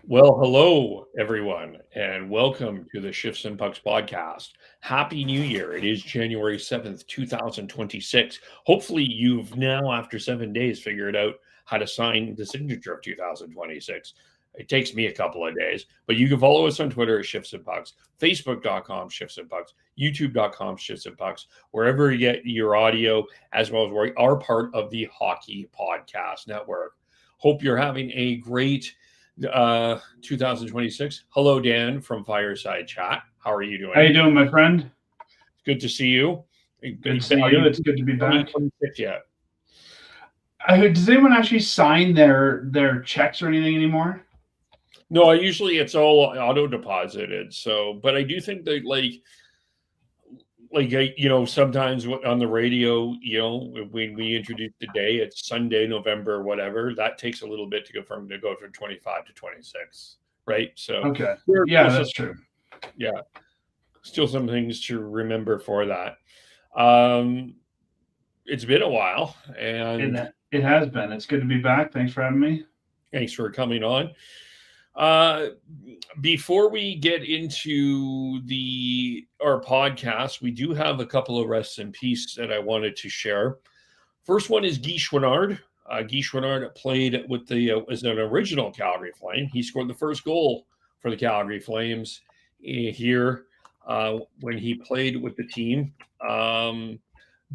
Well, hello, everyone, and welcome to the Shifts and Pucks podcast. Happy New Year. It is January 7th, 2026. Hopefully, you've now, after 7 days, figured out how to sign the signature of 2026. It takes me a couple of days, but you can follow us on Twitter at Shifts and Pucks, Facebook.com, Shifts and Pucks, YouTube.com, Shifts and Pucks, wherever you get your audio, as well as we are part of the Hockey Podcast Network. Hope you're having a great 2026. Hello, Dan from Fireside Chat. How are you How you doing? doing, my friend? Good to see you. Good to see Are you. you It's good to be back. 2026 yet? Does anyone actually sign their checks or anything anymore? No, I usually it's all auto deposited. So, but I do think that sometimes on the radio, when we introduce the day, it's Sunday, November, whatever. That takes a little bit to go from 25 to 26, right? So, Okay. there are Yeah, still that's true. yeah, still some things to remember for that. Um, it's been a while, and It has been. It's good to be back. Thanks for having me. thanks for coming on. Uh, Before we get into our podcast, we do have a couple of rests in peace that I wanted to share. First one is Guy Chouinard. Guy Chouinard played with as an original Calgary Flame. He scored the first goal for the Calgary Flames here when he played with the team.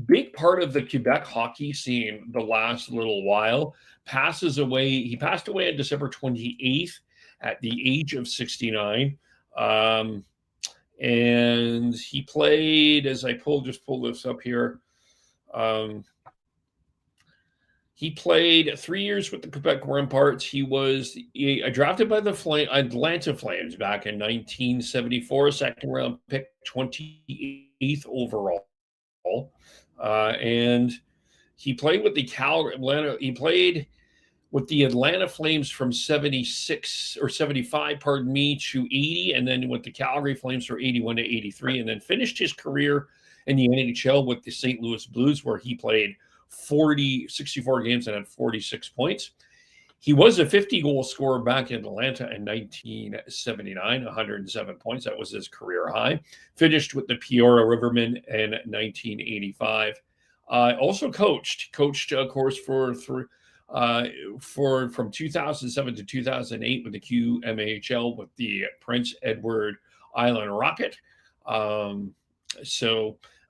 Big part of the Quebec hockey scene the last little while. He passed away on December 28th at the age of 69. And he played, as I just pull this up here. He played 3 years with the Quebec Remparts. He was drafted by the Atlanta Flames back in 1974, second round pick, 28th overall. And he played with the Atlanta. He played with the Atlanta Flames from 76 or 75, pardon me, to 80, and then with the Calgary Flames from 81 to 83, and then finished his career in the NHL with the St. Louis Blues, where he played 64 games and had 46 points. He was a 50-goal scorer back in Atlanta in 1979, 107 points. That was his career high. Finished with the Peoria Rivermen in 1985. Also coached, of course, from 2007 to 2008 with the QMHL with the Prince Edward Island Rocket.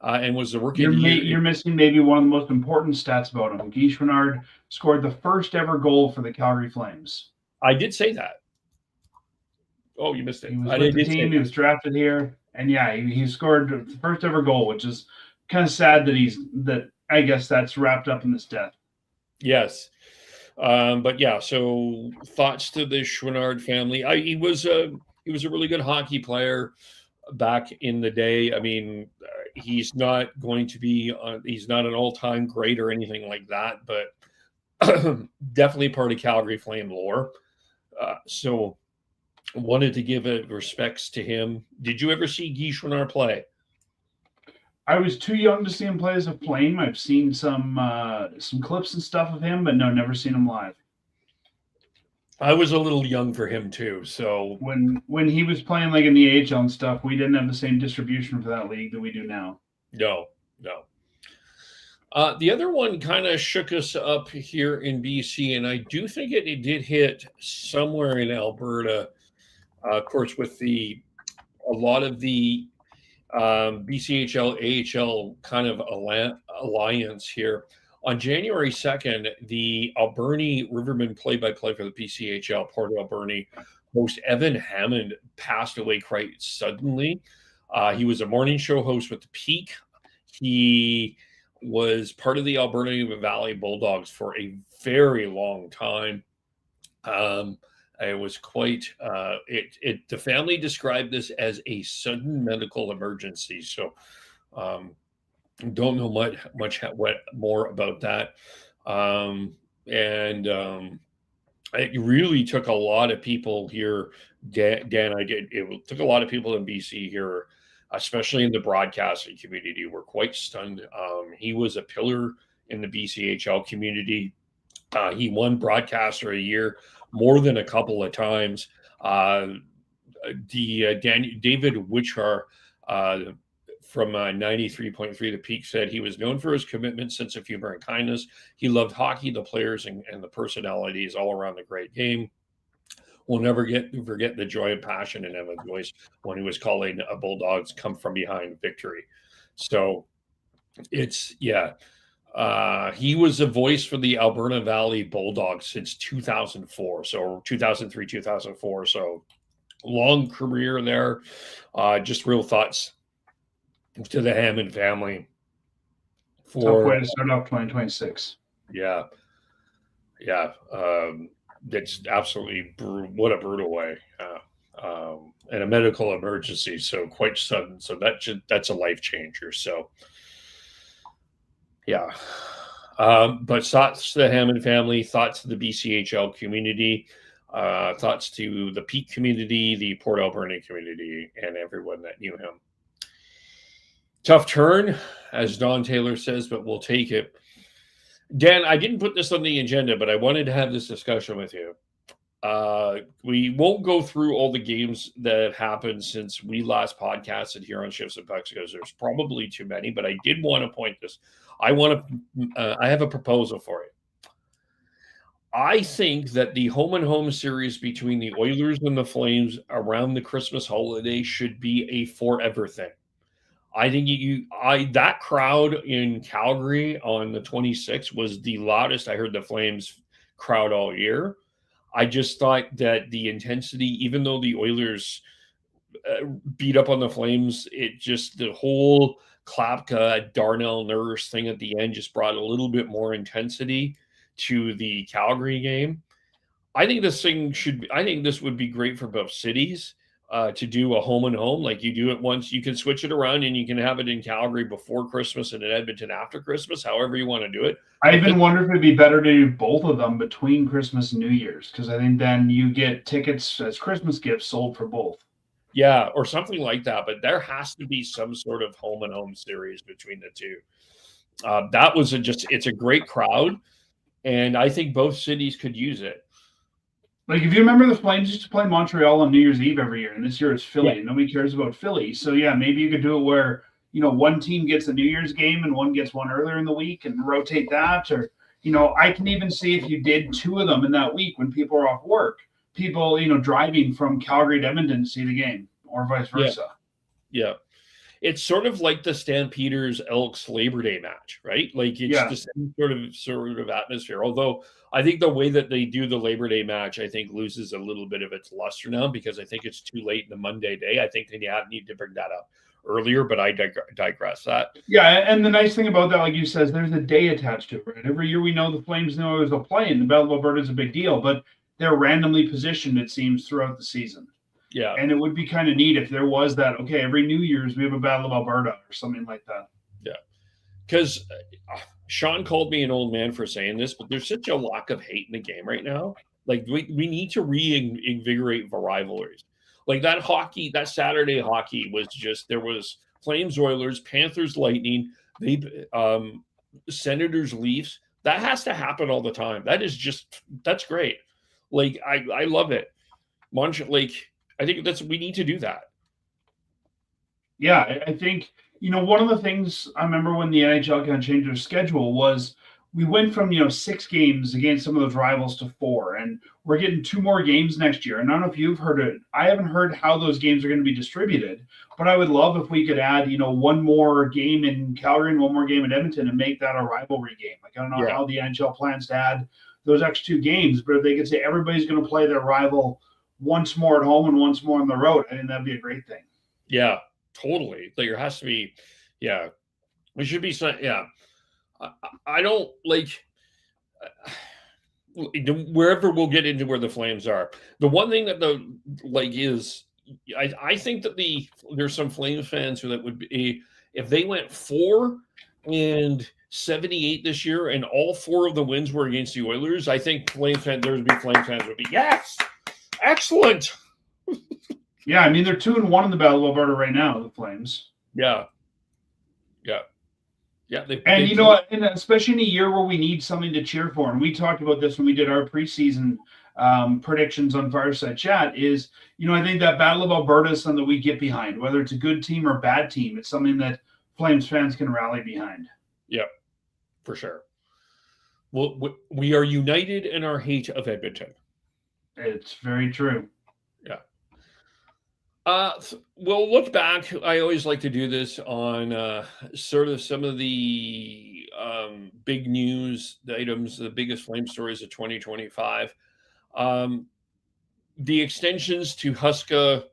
And was the rookie of the year. You're missing maybe one of the most important stats about him. Guy Chouinard scored the first ever goal for the Calgary Flames. I did say that. Oh, you missed it. He was with the team. He was drafted here, and yeah, he scored the first ever goal, which is kind of sad that I guess that's wrapped up in this death. Yes. But yeah, so thoughts to the Chouinard family. He was a really good hockey player back in the day. I mean, he's not going to be he's not an all-time great or anything like that, but definitely part of Calgary Flame lore. So wanted to give respects to him. Did you ever see Guy Chouinard play? I was too young to see him play as a Flame. I've seen some clips and stuff of him, but no, never seen him live. I was a little young for him too. So when he was playing like in the AHL and stuff, we didn't have the same distribution for that league that we do now. No. The other one kind of shook us up here in BC, and I do think it did hit somewhere in Alberta. Of course, with a lot of the BCHL, AHL kind of alliance here. On January 2nd, the Alberni Rivermen play-by-play for the BCHL, Port Alberni host Evan Hammond passed away quite suddenly. He was a morning show host with the Peak. He was part of the Alberta Valley Bulldogs for a very long time. It was quite. The family described this as a sudden medical emergency. So, don't know much more about that. It really took a lot of people here. Dan, it took a lot of people in BC here, especially in the broadcasting community, were quite stunned. He was a pillar in the BCHL community. He won Broadcaster of the Year more than a couple of times. David Wichar from 93.3 The Peak said he was known for his commitment, sense of humor, and kindness. He loved hockey, the players, and the personalities all around the great game. We'll never forget the joy and passion in Evan's voice when he was calling a Bulldogs come from behind victory. So it's, yeah. He was a voice for the Alberta Valley Bulldogs since 2004. So 2003, 2004. So long career there. Just real thoughts to the Hammond family. Tough way to start off 2026. Yeah. Yeah. It's absolutely what a brutal way. And a medical emergency. So quite sudden. So that's a life changer. So yeah. But thoughts to the Hammond family, thoughts to the BCHL community, thoughts to the Peak community, the Port Alberni community, and everyone that knew him. Tough turn, as Don Taylor says, but we'll take it. Dan, I didn't put this on the agenda, but I wanted to have this discussion with you. We won't go through all the games that have happened since we last podcasted here on Shifts and Pucks, because there's probably too many, but I did want to point this. I have a proposal for you. I think that the home and home series between the Oilers and the Flames around the Christmas holiday should be a forever thing. I think that crowd in Calgary on the 26th was the loudest I heard the Flames crowd all year. I just thought that the intensity, even though the Oilers beat up on the Flames, the whole Klapka, Darnell Nurse thing at the end just brought a little bit more intensity to the Calgary game. I think this would be great for both cities to do a home and home. Like you do it once, you can switch it around and you can have it in Calgary before Christmas and in Edmonton after Christmas, however you want to do it. I even wonder if it'd be better to do both of them between Christmas and New Year's, because I think then you get tickets as Christmas gifts sold for both. Yeah, or something like that. But there has to be some sort of home and home series between the two. That was it's a great crowd, and I think both cities could use it. Like, if you remember, the Flames used to play Montreal on New Year's Eve every year, and this year it's Philly. Yeah. Nobody cares about Philly. So, yeah, maybe you could do it where, one team gets a New Year's game and one gets one earlier in the week and rotate that. Or, I can even see if you did two of them in that week when people are off work, people, driving from Calgary to Edmonton to see the game, or vice versa. Yeah. It's sort of like the Stampeders Elks Labor Day match, right? Like it's the same sort of atmosphere. Although I think the way that they do the Labor Day match, I think loses a little bit of its luster now, because I think it's too late in the Monday day. I think they need to bring that up earlier, but I digress that. Yeah, and the nice thing about that, like you said, there's a day attached to it, right? Every year we know the Flames know there's a play, and the Battle of Alberta is a big deal, but they're randomly positioned, it seems, throughout the season. Yeah. And it would be kind of neat if there was that, okay, every New Year's we have a Battle of Alberta or something like that. Yeah. Because Sean called me an old man for saying this, but there's such a lack of hate in the game right now. Like we need to reinvigorate the rivalries. Like that Saturday hockey was there was Flames Oilers, Panthers Lightning, Senators Leafs. That has to happen all the time. That's great. Like I love it. I think we need to do that. Yeah, I think, one of the things I remember when the NHL kind of changed their schedule was we went from, 6 games against some of those rivals to 4, and we're getting 2 more games next year. And I don't know if you've heard it. I haven't heard how those games are going to be distributed, but I would love if we could add, 1 more game in Calgary and 1 more game in Edmonton and make that a rivalry game. Like, I don't know how the NHL plans to add those extra 2 games, but if they could say everybody's going to play their rival once more at home and once more on the road, I think that'd be a great thing. Yeah, totally. There has to be, it should be some, I don't wherever we'll get into where the Flames are. The one thing that is, I think that there's some Flames fans that would be, if they went 4-78 this year and all 4 of the wins were against the Oilers, I think Flames fans would be, yes, excellent. Yeah, I mean, they're 2-1 in the Battle of Alberta right now, the Flames. Yeah. Yeah, And they you know what? And especially in a year where we need something to cheer for, and we talked about this when we did our preseason predictions on Fireside Chat. Is I think that Battle of Alberta is something that we get behind, whether it's a good team or a bad team. It's something that Flames fans can rally behind. Yeah, for sure. Well, we are united in our hate of Edmonton. It's very true. Yeah. We'll look back. I always like to do this on sort of some of the big news items, the biggest flame stories of 2025. Um, the extensions to Huska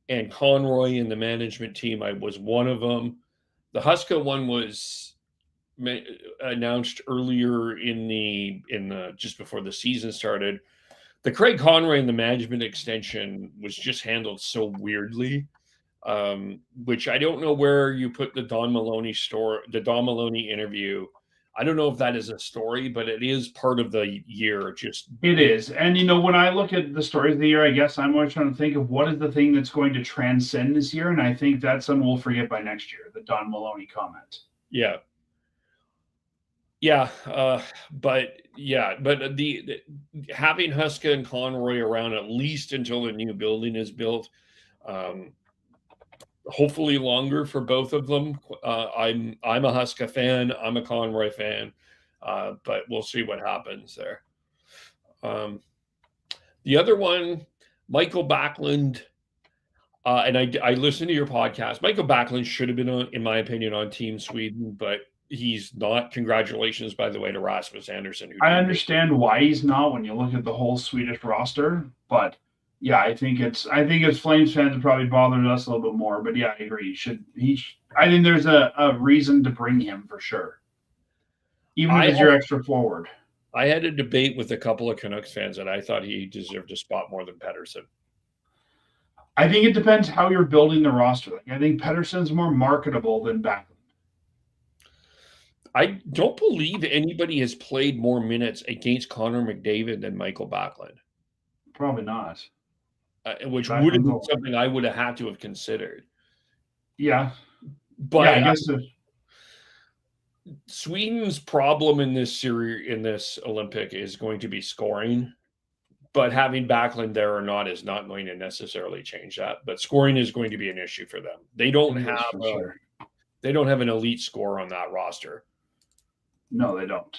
and Conroy and the management team, I was one of them. The Huska one was announced earlier in the just before the season started. The Craig Conroy and the management extension was just handled so weirdly, which I don't know where you put the Don Maloney interview. I don't know if that is a story, but it is part of the year. It is. And when I look at the stories of the year, I guess I'm always trying to think of what is the thing that's going to transcend this year. And I think that's something we'll forget by next year, the Don Maloney comment. Yeah. Yeah, but the having Huska and Conroy around at least until the new building is built, hopefully longer for both of them. I'm a Huska fan. I'm a Conroy fan, but we'll see what happens there. The other one, Michael Backlund, and I listened to your podcast. Michael Backlund should have been in my opinion, on Team Sweden, but he's not. Congratulations, by the way, to Rasmus Andersson. I understand why he's not when you look at the whole Swedish roster, but yeah, I think as Flames fans, it probably bothered us a little bit more. But yeah, I agree. I think there's a reason to bring him for sure, even if it's your extra forward. I had a debate with a couple of Canucks fans that I thought he deserved a spot more than Pettersson. I think it depends how you're building the roster. I think Pettersson's more marketable than Backlund. I don't believe anybody has played more minutes against Connor McDavid than Michael Backlund. Probably not. Which would have been something I would have had to have considered. Yeah. But yeah, I guess Sweden's problem in this series, in this Olympic, is going to be scoring. But having Backlund there or not is not going to necessarily change that. But scoring is going to be an issue for them. They don't have an elite scorer on that roster. No, they don't.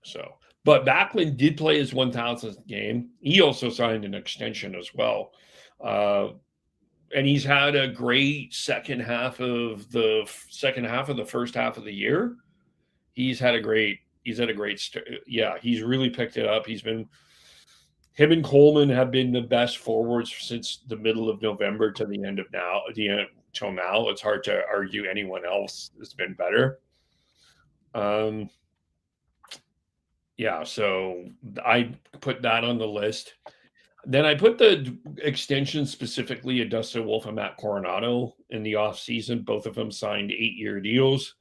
So, but Backlund did play his 1,000th game. He also signed an extension as well, and he's had a great second half of the first half of the year. He's had a great. Yeah, he's really picked it up. Him and Coleman have been the best forwards since the middle of November to the end of now. Till now, it's hard to argue anyone else has been better. Yeah, so I put that on the list. Then I put the extension specifically of Dustin Wolf and Matt Coronado in the offseason. Both of them signed 8-year deals.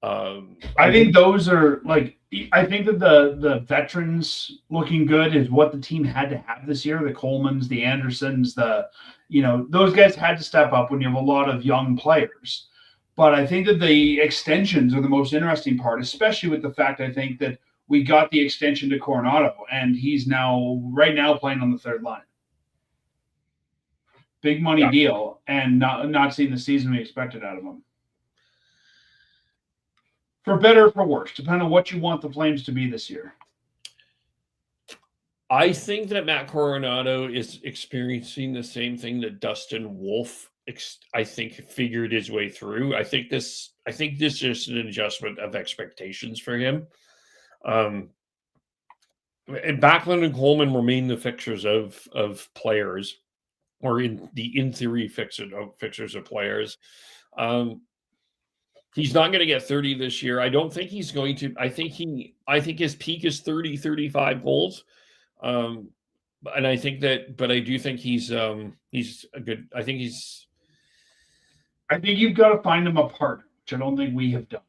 I think those are I think that the veterans looking good is what the team had to have this year. The Colemans, the Andersons, those guys had to step up when you have a lot of young players. But I think that the extensions are the most interesting part, especially with the fact I think that we got the extension to Coronado, and he's right now playing on the third line. Big money deal, and not seeing the season we expected out of him. For better or for worse, depending on what you want the Flames to be this year. I think that Matt Coronado is experiencing the same thing that Dustin Wolf, I think, figured his way through. I think this is an adjustment of expectations for him. And Backlund and Coleman remain the fixtures of players, or in theory fixtures of players. He's not going to get 30 this year. I don't think he's going to. I think his peak is 30, 35 goals. And I think that, but I do think he's a good. I think you've got to find him a partner, which I don't think we have done.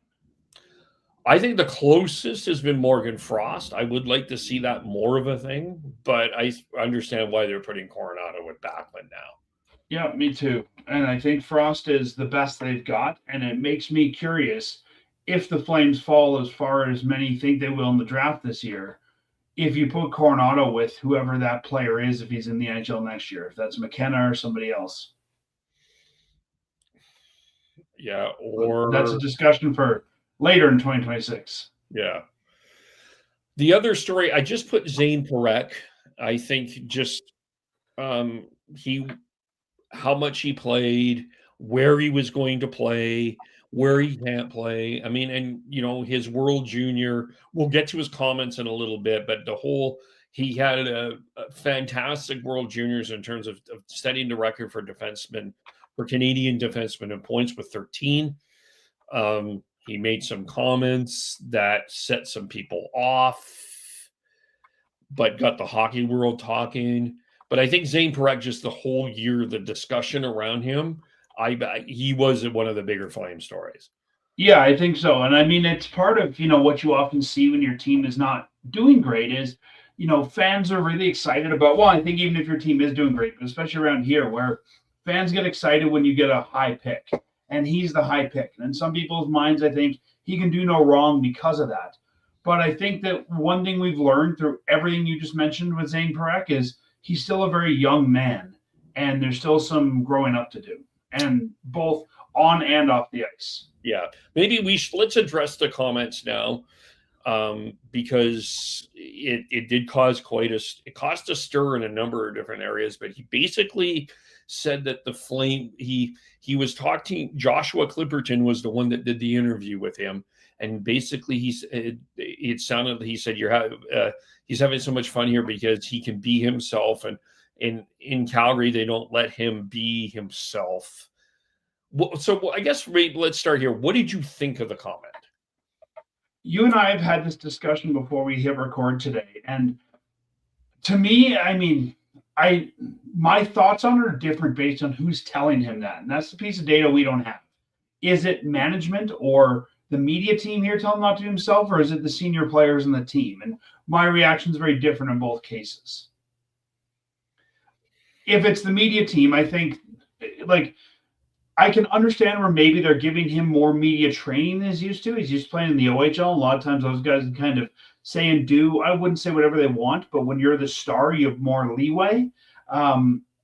I think the closest has been Morgan Frost. I would like to see that more of a thing, but I understand why they're putting Coronado with Backlund now. Yeah, me too. And I think Frost is the best they've got, and it makes me curious if the Flames fall as far as many think they will in the draft this year, if you put Coronado with whoever that player is, if he's in the NHL next year, if that's McKenna or somebody else. Yeah, But that's a or discussion for later in 2026. yeah. The other story, I just put Zayne Parekh. I think just he how much he played, where he was going to play, where he can't play. I mean, and his World Junior. We'll get to his comments in a little bit, but he had a fantastic World Juniors in terms of setting the record for defensemen, for Canadian defensemen in points with 13. He made some comments that set some people off, but got the hockey world talking. But I think Zayne Parekh, just the whole year, the discussion around him, he was one of the bigger Flame stories. Yeah, I think so. And I mean, it's part of, what you often see when your team is not doing great is, fans are really excited about, well, I think even if your team is doing great, but especially around here where fans get excited when you get a high pick, and he's the high pick. And in some people's minds, I think he can do no wrong because of that. But I think that one thing we've learned through everything you just mentioned with Zayne Parekh is he's still a very young man, and there's still some growing up to do, and both on and off the ice. Yeah, maybe let's address the comments now, because it did cause it caused a stir in a number of different areas. But he basically said that the Flame, he was talking. Joshua Clipperton was the one that did the interview with him, and basically he said he's having so much fun here because he can be himself, and in Calgary they don't let him be himself. So I guess let's start here. What did you think of the comment? You and I have had this discussion before we hit record today. And to me, I mean, my thoughts on it are different based on who's telling him that. And that's the piece of data we don't have. Is it management or the media team here telling him not to do himself, or is it the senior players in the team? And my reaction is very different in both cases. If it's the media team, I think, I can understand where maybe they're giving him more media training than he's used to. He's used to playing in the OHL. A lot of times those guys kind of say and do, I wouldn't say whatever they want, but when you're the star, you have more leeway.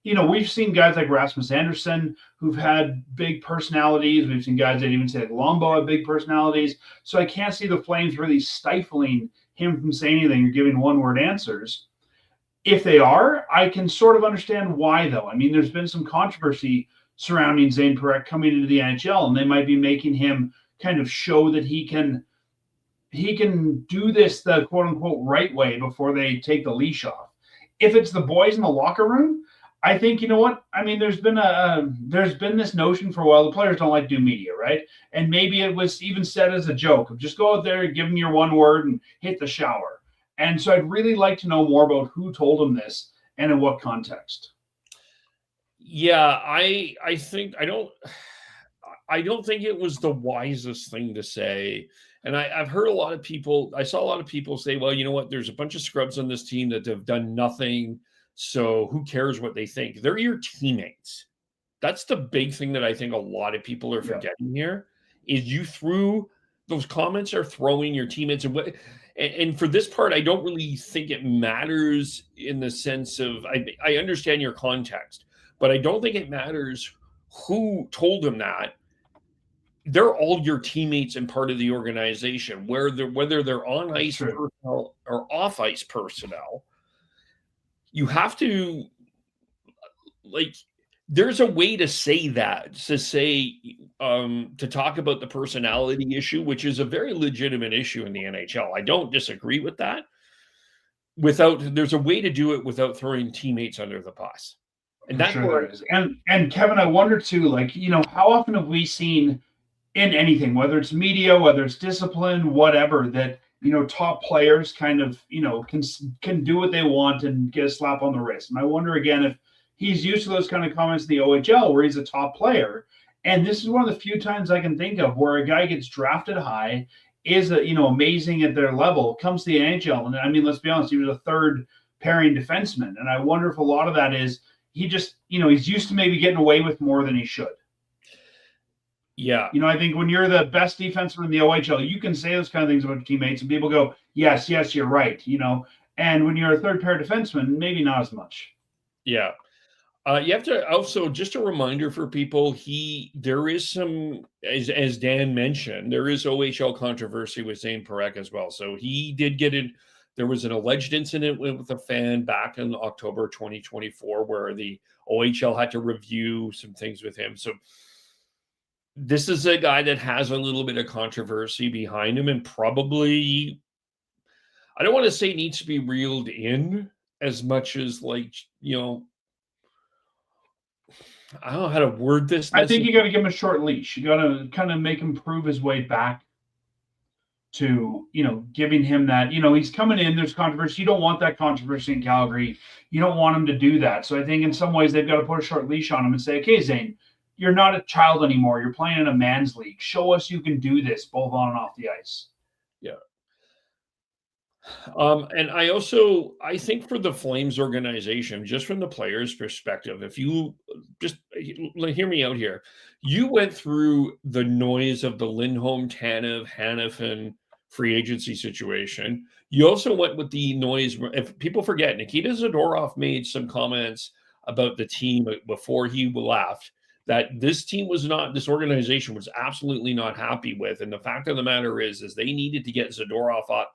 We've seen guys like Rasmus Andersson who've had big personalities. We've seen guys that even say like Lombo have big personalities. So I can't see the Flames really stifling him from saying anything or giving one-word answers. If they are, I can sort of understand why, though. I mean, there's been some controversy surrounding Zayne Parekh coming into the NHL, and they might be making him kind of show that he can do this the quote unquote right way before they take the leash off. If it's the boys in the locker room, I think, you know what? I mean, there's been this notion for a while, the players don't like to do media, right? And maybe it was even said as a joke of just go out there, give them your one word and hit the shower. And so I'd really like to know more about who told him this and in what context. Yeah, I think I don't think it was the wisest thing to say. And I've heard I saw a lot of people say, well, you know what, there's a bunch of scrubs on this team that have done nothing, so who cares what they think? They're your teammates. That's the big thing that I think a lot of people are forgetting here, is those comments are throwing your teammates away. And for this part, I don't really think it matters in the sense of, I understand your context, but I don't think it matters who told them that. They're all your teammates and part of the organization, whether they're on ice personnel or off ice personnel. You have to, there's a way to say that, to talk about the personality issue, which is a very legitimate issue in the NHL. I don't disagree with that. There's a way to do it without throwing teammates under the bus. And that's there is. And Kevin, I wonder too, how often have we seen in anything, whether it's media, whether it's discipline, whatever, that, top players kind of, can do what they want and get a slap on the wrist. And I wonder again if he's used to those kind of comments in the OHL where he's a top player. And this is one of the few times I can think of where a guy gets drafted high, is amazing at their level, comes to the NHL. And I mean, let's be honest, he was a third pairing defenseman. And I wonder if a lot of that is he just, he's used to maybe getting away with more than he should. Yeah. I think when you're the best defenseman in the OHL, you can say those kind of things about your teammates, and people go, "Yes, yes, you're right." And when you're a third pair defenseman, maybe not as much. Yeah. You have to also, just a reminder for people, there is some, as Dan mentioned, there is OHL controversy with Zayne Parekh as well. So he did get it. There was an alleged incident with a fan back in October 2024 where the OHL had to review some things with him. So this is a guy that has a little bit of controversy behind him, and probably, I don't want to say needs to be reeled in as much as, like, I don't know how to word this I think necessarily. you got to give him a short leash. You got to kind of make him prove his way back to, giving him that, he's coming in, there's controversy. You don't want that controversy in Calgary. You don't want him to do that. So I think in some ways they've got to put a short leash on him and say, okay, Zayne, you're not a child anymore. You're playing in a man's league. Show us you can do this both on and off the ice. Yeah. And I think for the Flames organization, just from the players' perspective, if you just hear me out here, you went through the noise of the Lindholm, Tanev, Hanifin free agency situation. You also went with the noise. If people forget, Nikita Zadorov made some comments about the team before he left, that this organization was absolutely not happy with. And the fact of the matter is they needed to get Zadorov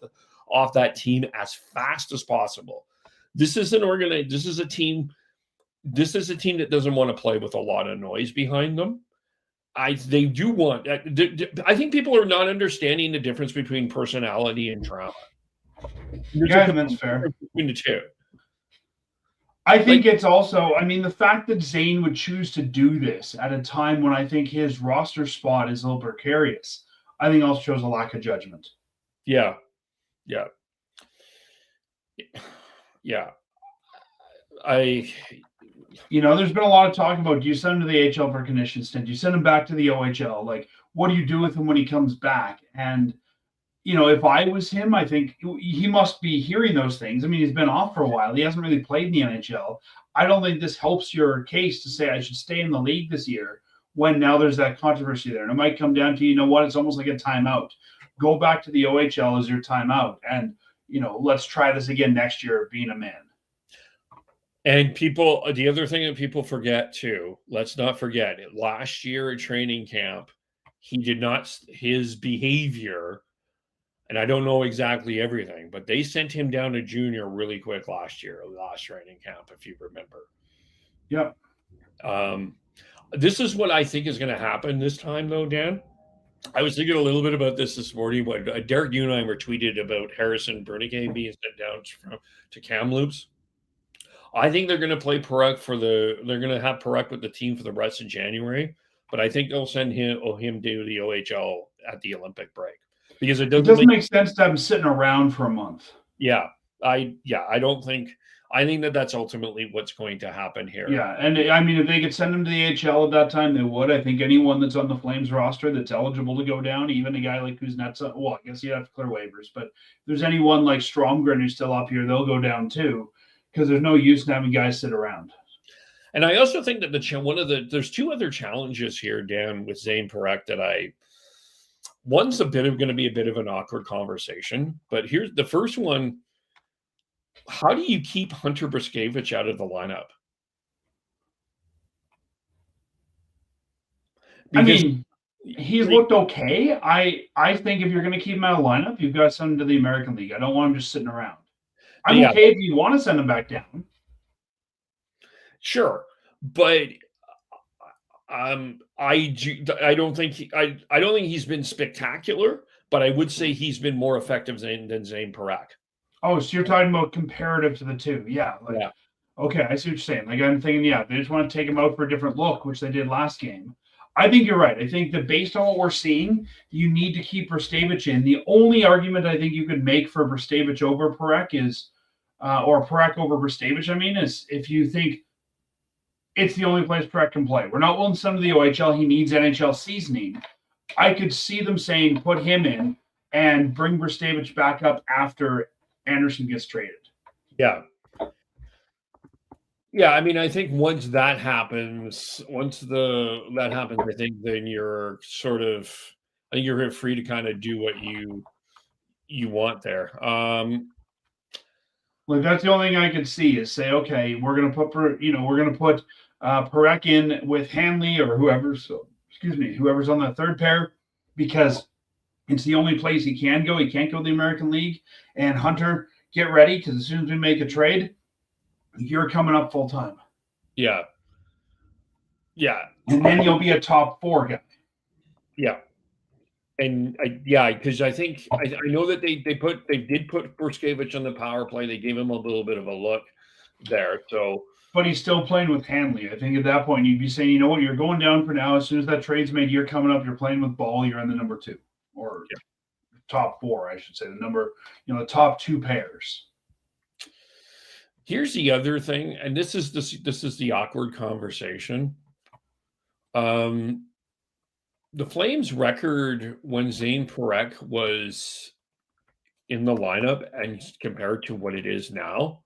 off that team as fast as possible. This is a team that doesn't want to play with a lot of noise behind them. They do want. I think people are not understanding the difference between personality and drama. Yeah, that's fair. Between the two. I think it's also, the fact that Zayne would choose to do this at a time when I think his roster spot is a little precarious, I think also shows a lack of judgment. Yeah. Yeah. Yeah. There's been a lot of talk about, do you send him to the AHL for a condition stint? Do you send him back to the OHL? Like, what do you do with him when he comes back? And, if I was him, I think he must be hearing those things. He's been off for a while. He hasn't really played in the NHL. I don't think this helps your case to say I should stay in the league this year when now there's that controversy there. And it might come down to, it's almost like a timeout. Go back to the OHL as your timeout. And, let's try this again next year of being a man. And the other thing that people forget too, let's not forget, last year at training camp, his behavior, and I don't know exactly everything, but they sent him down to junior really quick last training camp, if you remember. Yep. This is what I think is going to happen this time, though, Dan. I was thinking a little bit about this morning when Derek Unheimer tweeted about Harrison Bernigay being sent down to Kamloops. I think they're going to play Parekh they're going to have Parekh with the team for the rest of January, but I think they'll send him to the OHL at the Olympic break, because it doesn't make sense to have him sitting around for a month. Yeah. I think that's ultimately what's going to happen here. Yeah, and if they could send him to the AHL at that time, they would. I think anyone that's on the Flames roster that's eligible to go down, even a guy like Kuznetsov, well, I guess you have to clear waivers, but if there's anyone like Stromgren who's still up here, they'll go down too, because there's no use in having guys sit around. And I also think that there's two other challenges here, Dan, with Zayne Parekh that one's going to be a bit of an awkward conversation, but here's the first one. How do you keep Hunter Brzustewicz out of the lineup? Because he's looked okay. I think if you're going to keep him out of the lineup, you've got to send him to the American League. I don't want him just sitting around. I'm okay if you want to send him back down. Sure, but I don't think he's been spectacular, but I would say he's been more effective than Zayne Parekh. Oh, so you're talking about comparative to the two. Yeah. Yeah. Okay, I see what you're saying. Like, I'm thinking, they just want to take him out for a different look, which they did last game. I think you're right. I think that based on what we're seeing, you need to keep Brzustewicz in. The only argument I think you could make for Brzustewicz over Parekh is, or Parekh over Brzustewicz, is if you think it's the only place Parekh can play. We're not willing to send him to the OHL. He needs NHL seasoning. I could see them saying put him in and bring Brzustewicz back up after Anderson gets traded. Yeah. Yeah, I mean, I think once that happens, I think then you're sort of, I think you're free to kind of do what you want there. Like that's the only thing I could see is say, okay, we're gonna put Parekh in with Hanley or whoever's on the third pair because it's the only place he can go. He can't go to the American League. And Hunter, get ready because as soon as we make a trade, you're coming up full time, Yeah, yeah, and then you'll be a top four guy. yeah. And yeah, because I think I know that they did put Borskevich on the power play. They gave him a little bit of a look there. So But he's still playing with Hanley. I think at that point you'd be saying, you know what, you're going down for now. As soon as that trade's made, you're coming up. You're playing with Ball. You're in the number two or yeah. top four, I should say. The top two pairs. Here's the other thing, and this is the awkward conversation. The Flames record when Zayne Parekh was in the lineup and compared to what it is now,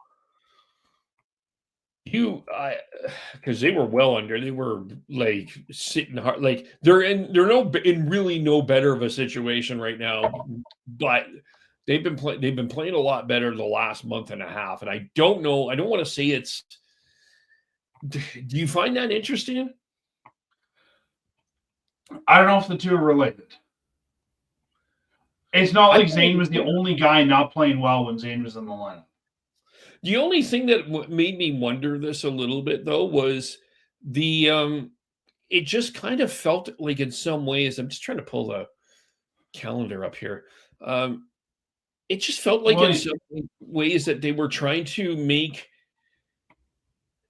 because they were well under, they were like sitting hard, like they're in really no better of a situation right now, but they've been playing a lot better the last month and a half, and I don't want to say it's. Do you find that interesting? I don't know if the two are related. It's not like Zayne was the only guy not playing well when Zayne was in the lineup. The only thing that made me wonder this a little bit, though, was it just kind of felt like in some ways, I'm just trying to pull the calendar up here. It just felt like in some ways that they were trying to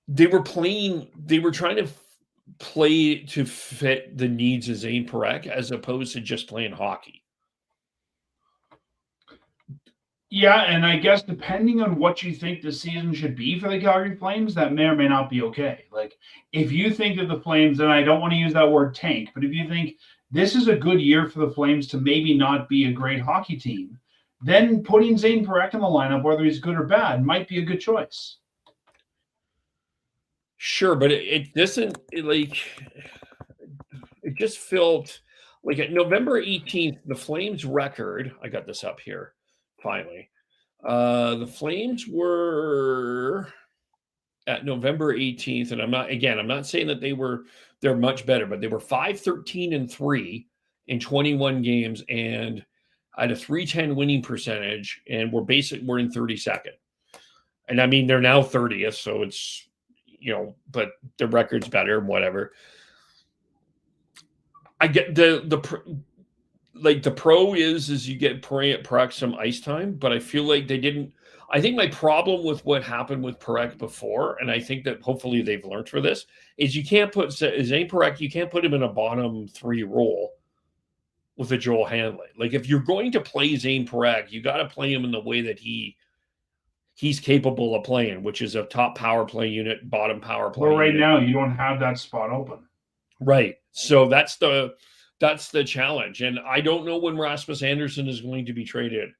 they were trying to play to fit the needs of Zayne Parekh as opposed to just playing hockey. Yeah, and I guess depending on what you think the season should be for the Calgary Flames, that may or may not be okay. Like, if you think that the Flames, and I don't want to use that word tank, but if you think this is a good year for the Flames to maybe not be a great hockey team, then putting Zayne Parekh in the lineup, whether he's good or bad, might be a good choice. Sure, but it doesn't it just felt like at November 18th, the Flames record, I got this up here finally. The Flames were at November 18th, and I'm not saying that they're much better, but they were 5-13-3 in 21 games and had a .310 winning percentage, and we're in 32nd. And I mean, they're now 30th, so it's, but the record's better and whatever. I get the pro is you get Parekh some ice time, but I feel like they didn't. I think my problem with what happened with Parekh before, and I think that hopefully they've learned for this, is you can't put Zayne Parekh, you can't put him in a bottom three role with a Joel Hanley. Like if you're going to play Zayne Parekh, you got to play him in the way that he's capable of playing, which is a top power play unit, bottom power play. Well, right now you don't have that spot open. Right. So that's the challenge. And I don't know when Rasmus Andersson is going to be traded,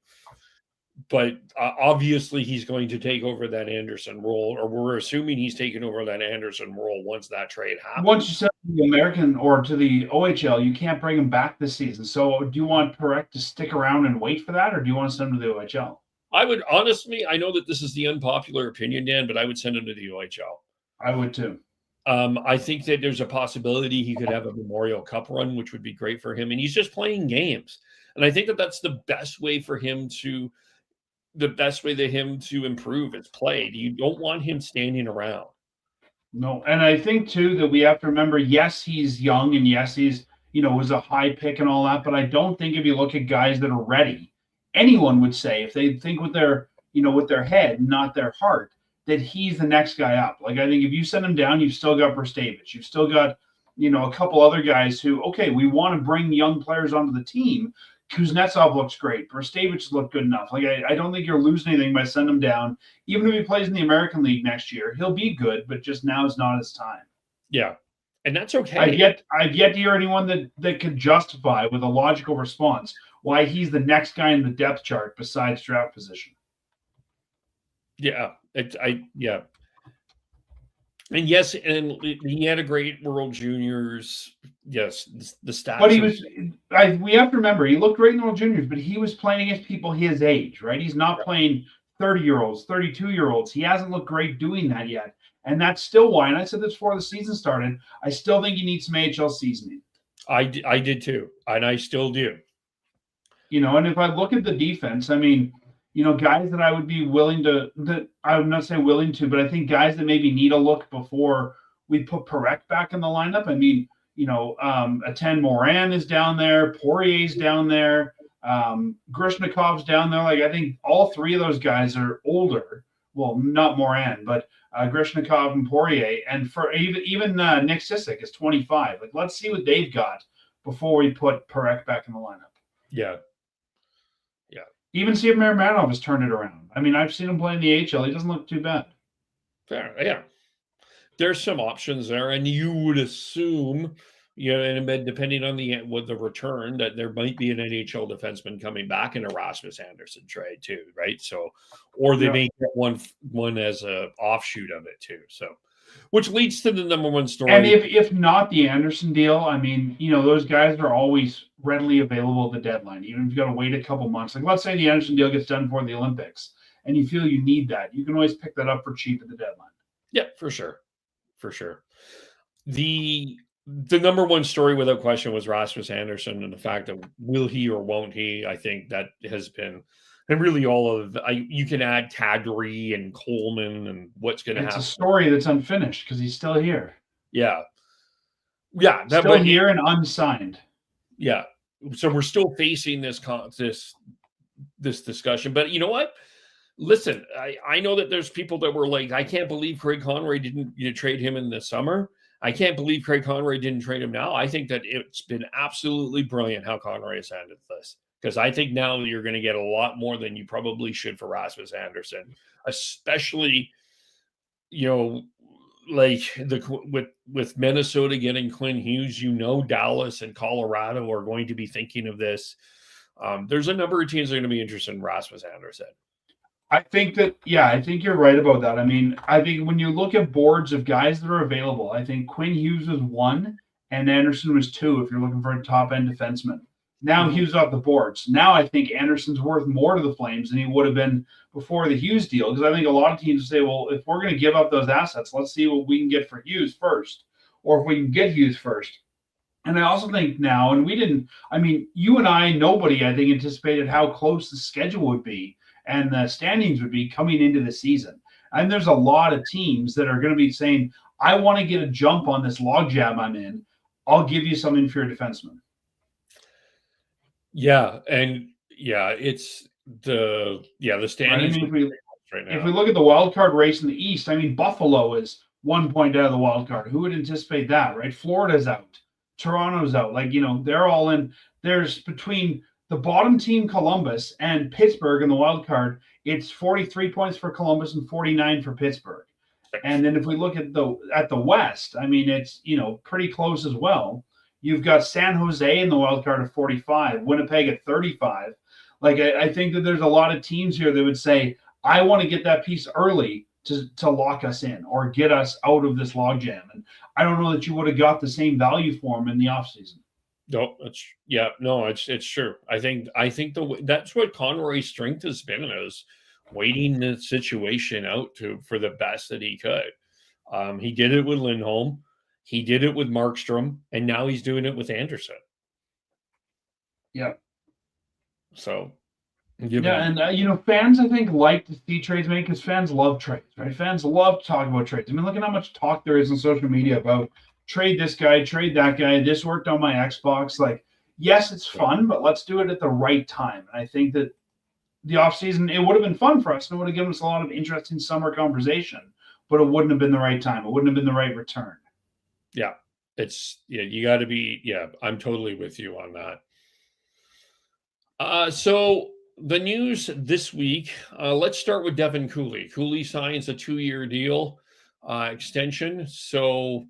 but obviously he's going to take over that Andersson role, or we're assuming he's taking over that Andersson role once that trade happens. Once you send the American or to the OHL, you can't bring him back this season. So do you want Parekh to stick around and wait for that, or do you want to send him to the OHL? I would honestly, I know that this is the unpopular opinion, Dan, but I would send him to the OHL. I would too. I think that there's a possibility he could have a Memorial Cup run, which would be great for him. And he's just playing games. And I think that that's the best way for him to improve his play. You don't want him standing around. No. And I think too that we have to remember, yes, he's young and yes, he's, was a high pick and all that. But I don't think if you look at guys that are ready, anyone would say if they think with their head, not their heart, that he's the next guy up. Like, I think if you send him down, you've still got Borskevich. You've still got, a couple other guys who, okay, we want to bring young players onto the team. Kuznetsov looks great. Borskevich looked good enough. Like, I don't think you're losing anything by sending him down. Even if he plays in the American League next year, he'll be good, but just now is not his time. Yeah. And that's okay. I've yet to hear anyone that could justify with a logical response why he's the next guy in the depth chart besides draft position. Yeah. Yeah. And yes, and he had a great World Juniors. Yes, the stats. But he was. We have to remember he looked great in the World Juniors, but he was playing against people his age, right? He's not playing 30-year-olds, 32-year-olds. He hasn't looked great doing that yet, and that's still why. And I said this before the season started. I still think he needs some AHL seasoning. I did too, and I still do. And if I look at the defense, I mean, guys that I would be willing to, that I would not say willing to, but I think guys that maybe need a look before we put Parekh back in the lineup. I mean, Etienne Morin is down there, Poirier's down there, Grishnikov's down there. Like, I think all three of those guys are older. Well, not Morin, but Grishnikov and Poirier, and for even Nick Sissick is 25. Like, let's see what they've got before we put Parekh back in the lineup. Yeah. Even see if Maramanov has turned it around. I mean, I've seen him play in the AHL. He doesn't look too bad. Fair, yeah. There's some options there, and you would assume, and depending on the return, that there might be an NHL defenseman coming back in a Rasmus Anderson trade too, right? So, or they may get one as a offshoot of it too. So, which leads to the number one story. And if not the Anderson deal, I mean, those guys are always readily available at the deadline, even if you got to wait a couple months. Like, let's say the Anderson deal gets done for the Olympics, and you feel you need that, you can always pick that up for cheap at the deadline. Yeah, for sure. The number one story without question was Rasmus Anderson, and the fact that will he or won't he. I think that has been, and really all of you can add Kadri and Coleman and what's going to happen. It's a story that's unfinished because he's still here. Yeah, still here and unsigned. Yeah, so we're still facing this discussion, but you know what? Listen, I know that there's people that were like, I can't believe Craig Conroy didn't trade him in the summer. I can't believe Craig Conroy didn't trade him now. I think that it's been absolutely brilliant how Conroy has handled this, because I think now you're going to get a lot more than you probably should for Rasmus Anderson, especially, like with Minnesota getting Quinn Hughes. Dallas and Colorado are going to be thinking of this. There's a number of teams that are going to be interested in Rasmus Anderson. I think you're right about that. I mean, I think when you look at boards of guys that are available, I think Quinn Hughes was 1 and Anderson was 2 if you're looking for a top-end defenseman. Now Hughes off the boards. Now I think Anderson's worth more to the Flames than he would have been before the Hughes deal, because I think a lot of teams say, well, if we're going to give up those assets, let's see what we can get for Hughes first, or if we can get Hughes first. And I also think now, and you and I, nobody, I think, anticipated how close the schedule would be and the standings would be coming into the season. And there's a lot of teams that are going to be saying, I want to get a jump on this logjam I'm in. I'll give you some inferior defensemen. Yeah, and it's the standings. If we look at the wild card race in the East, Buffalo is 1 point out of the wild card. Who would anticipate that, right? Florida's out. Toronto's out. They're all in. There's between the bottom team, Columbus, and Pittsburgh in the wild card, it's 43 points for Columbus and 49 for Pittsburgh. And then if we look at the West, it's pretty close as well. You've got San Jose in the wild card at 45, Winnipeg at 35. I think that there's a lot of teams here that would say, I want to get that piece early to lock us in or get us out of this logjam. And I don't know that you would have got the same value for him in the offseason. No, it's true. I think that's what Conroy's strength has been, is waiting the situation out for the best that he could. He did it with Lindholm, he did it with Markstrom, and now he's doing it with Anderson. Yeah. So. Fans, I think, like to see trades made because fans love trades, right? Fans love to talk about trades. Look at how much talk there is on social media about trade this guy, trade that guy. This worked on my Xbox. Yes, it's fun, but let's do it at the right time. And I think that the offseason, it would have been fun for us, and it would have given us a lot of interesting summer conversation, but it wouldn't have been the right time. It wouldn't have been the right return. Yeah. You got to be, I'm totally with you on that. So the news this week, let's start with Devin Cooley. Cooley signs a 2-year deal extension. So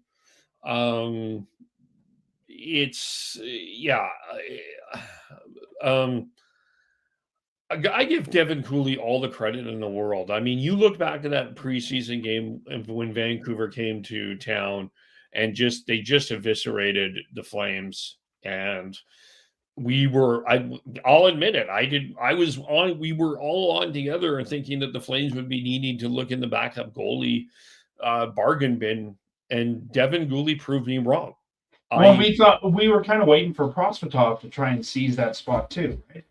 I give Devin Cooley all the credit in the world. I mean, you look back at that preseason game when Vancouver came to town and they just eviscerated the Flames. And I'll admit it. We were all on together and thinking that the Flames would be needing to look in the backup goalie bargain bin. And Devin Cooley proved me wrong. Well, we thought we were kind of waiting for Prosvetov to try and seize that spot too, right?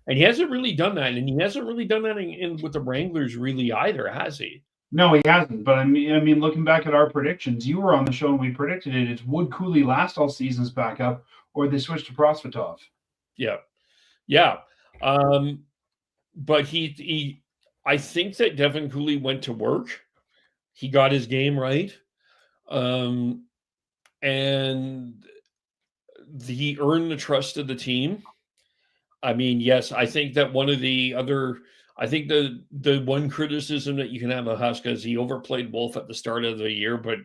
And he hasn't really done that. And he hasn't really done that with the Wranglers really either, has he? No, he hasn't. But I mean, looking back at our predictions, you were on the show and we predicted it. It's would Cooley last all seasons backup, or they switch to Prosvetov? Yeah. But I think that Devin Cooley went to work. He got his game right. And he earned the trust of the team. I mean, yes, I think that the one criticism that you can have of Huska is he overplayed Wolf at the start of the year, but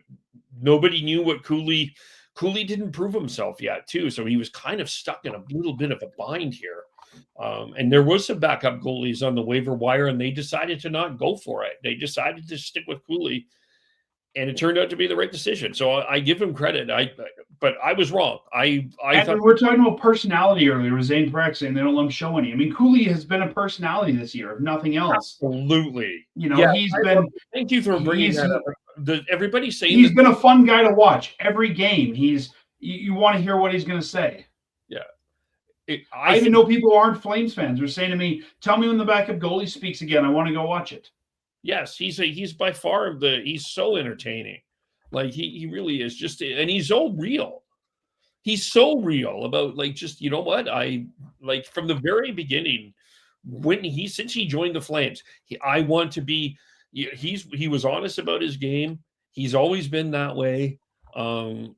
nobody knew what Cooley didn't prove himself yet too. So he was kind of stuck in a little bit of a bind here. And there was some backup goalies on the waiver wire and they decided to not go for it. They decided to stick with Cooley. And it turned out to be the right decision. So I give him credit. But I was wrong. I thought we were talking about personality earlier with Zayne Parekh saying they don't let him show any. I mean, Cooley has been a personality this year, if nothing else. Absolutely. Thank you for bringing that up. Everybody's saying he's been a fun guy to watch every game. You want to hear what he's going to say. Yeah. I even know people who aren't Flames fans are saying to me, "Tell me when the backup goalie speaks again. I want to go watch it." Yes, he's by far he's so entertaining. Like he really is and he's so real. He's so real about just, you know what? I like from the very beginning since he joined the Flames, he was honest about his game. He's always been that way. And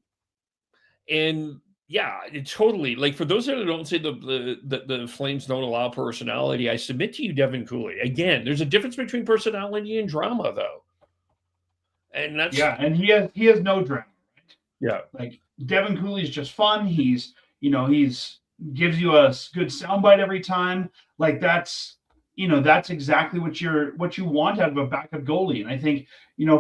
yeah, it totally. Like for those that don't say the Flames don't allow personality, I submit to you, Devin Cooley. Again, there's a difference between personality and drama, though. And that's and he has no drama. Right? Yeah, like Devin Cooley's just fun. He's gives you a good soundbite every time. Like that's exactly what you want out of a backup goalie. And I think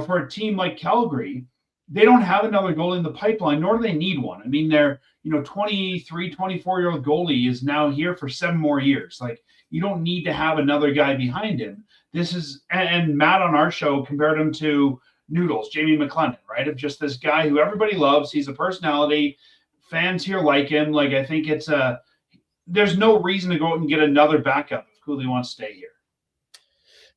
for a team like Calgary, they don't have another goalie in the pipeline, nor do they need one. I mean, their 23, 24-year-old goalie is now here for 7 more years. Like, you don't need to have another guy behind him. And Matt on our show compared him to Noodles, Jamie McLennan, right? Of just this guy who everybody loves. He's a personality. Fans here like him. Like, I think there's no reason to go out and get another backup if Cooley wants to stay here.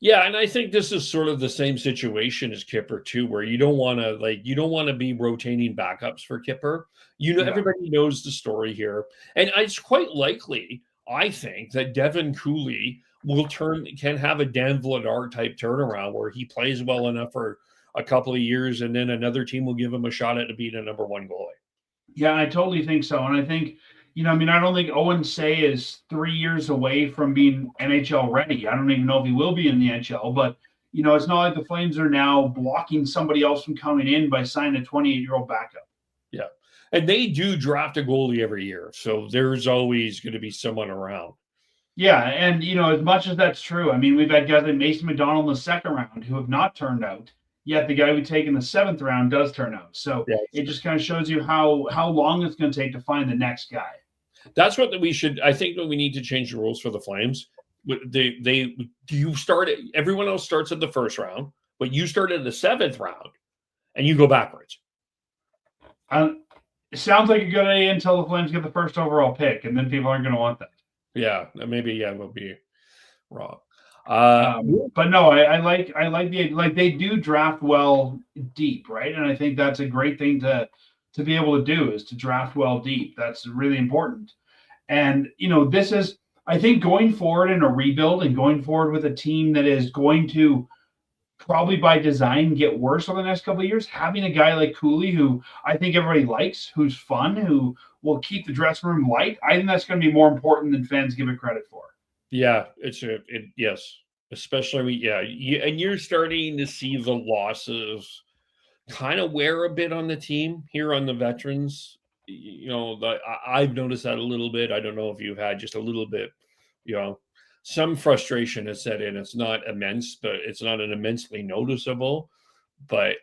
Yeah, and I think this is sort of the same situation as Kipper too, where you don't want to be rotating backups for Kipper. Everybody knows the story here, and it's quite likely, I think, that Devin Cooley can have a Dan Vladar type turnaround where he plays well enough for a couple of years, and then another team will give him a shot at to being a number 1 goalie. Yeah, I totally think so, and I think. I don't think Owen Say is 3 years away from being NHL ready. I don't even know if he will be in the NHL, but, it's not like the Flames are now blocking somebody else from coming in by signing a 28-year-old backup. Yeah. And they do draft a goalie every year. So there's always going to be someone around. Yeah. And, as much as that's true, I mean, we've had guys like Mason McDonald in the 2nd round who have not turned out. Yet the guy we take in the 7th round does turn out. So it just kind of shows you how long it's going to take to find the next guy. That's what I think that we need to change the rules for the Flames. Everyone else starts at the 1st round, but you start at the 7th round and you go backwards. It sounds like a good idea until the Flames get the 1st overall pick, and then people aren't going to want that. Yeah, maybe we'll be wrong. But no, I like they do draft well deep, right? And I think that's a great thing to be able to do, is to draft well deep. That's really important. And this is, I think, going forward in a rebuild and going forward with a team that is going to probably by design get worse over the next couple of years, having a guy like Cooley, who I think everybody likes, who's fun, who will keep the dressing room light, I think that's going to be more important than fans give it credit for. Yeah, yes, especially and you're starting to see the losses kind of wear a bit on the team here on the veterans. I've noticed that a little bit. I don't know if you've had just a little bit, some frustration has set in. It's not immense, but it's not an immensely noticeable. But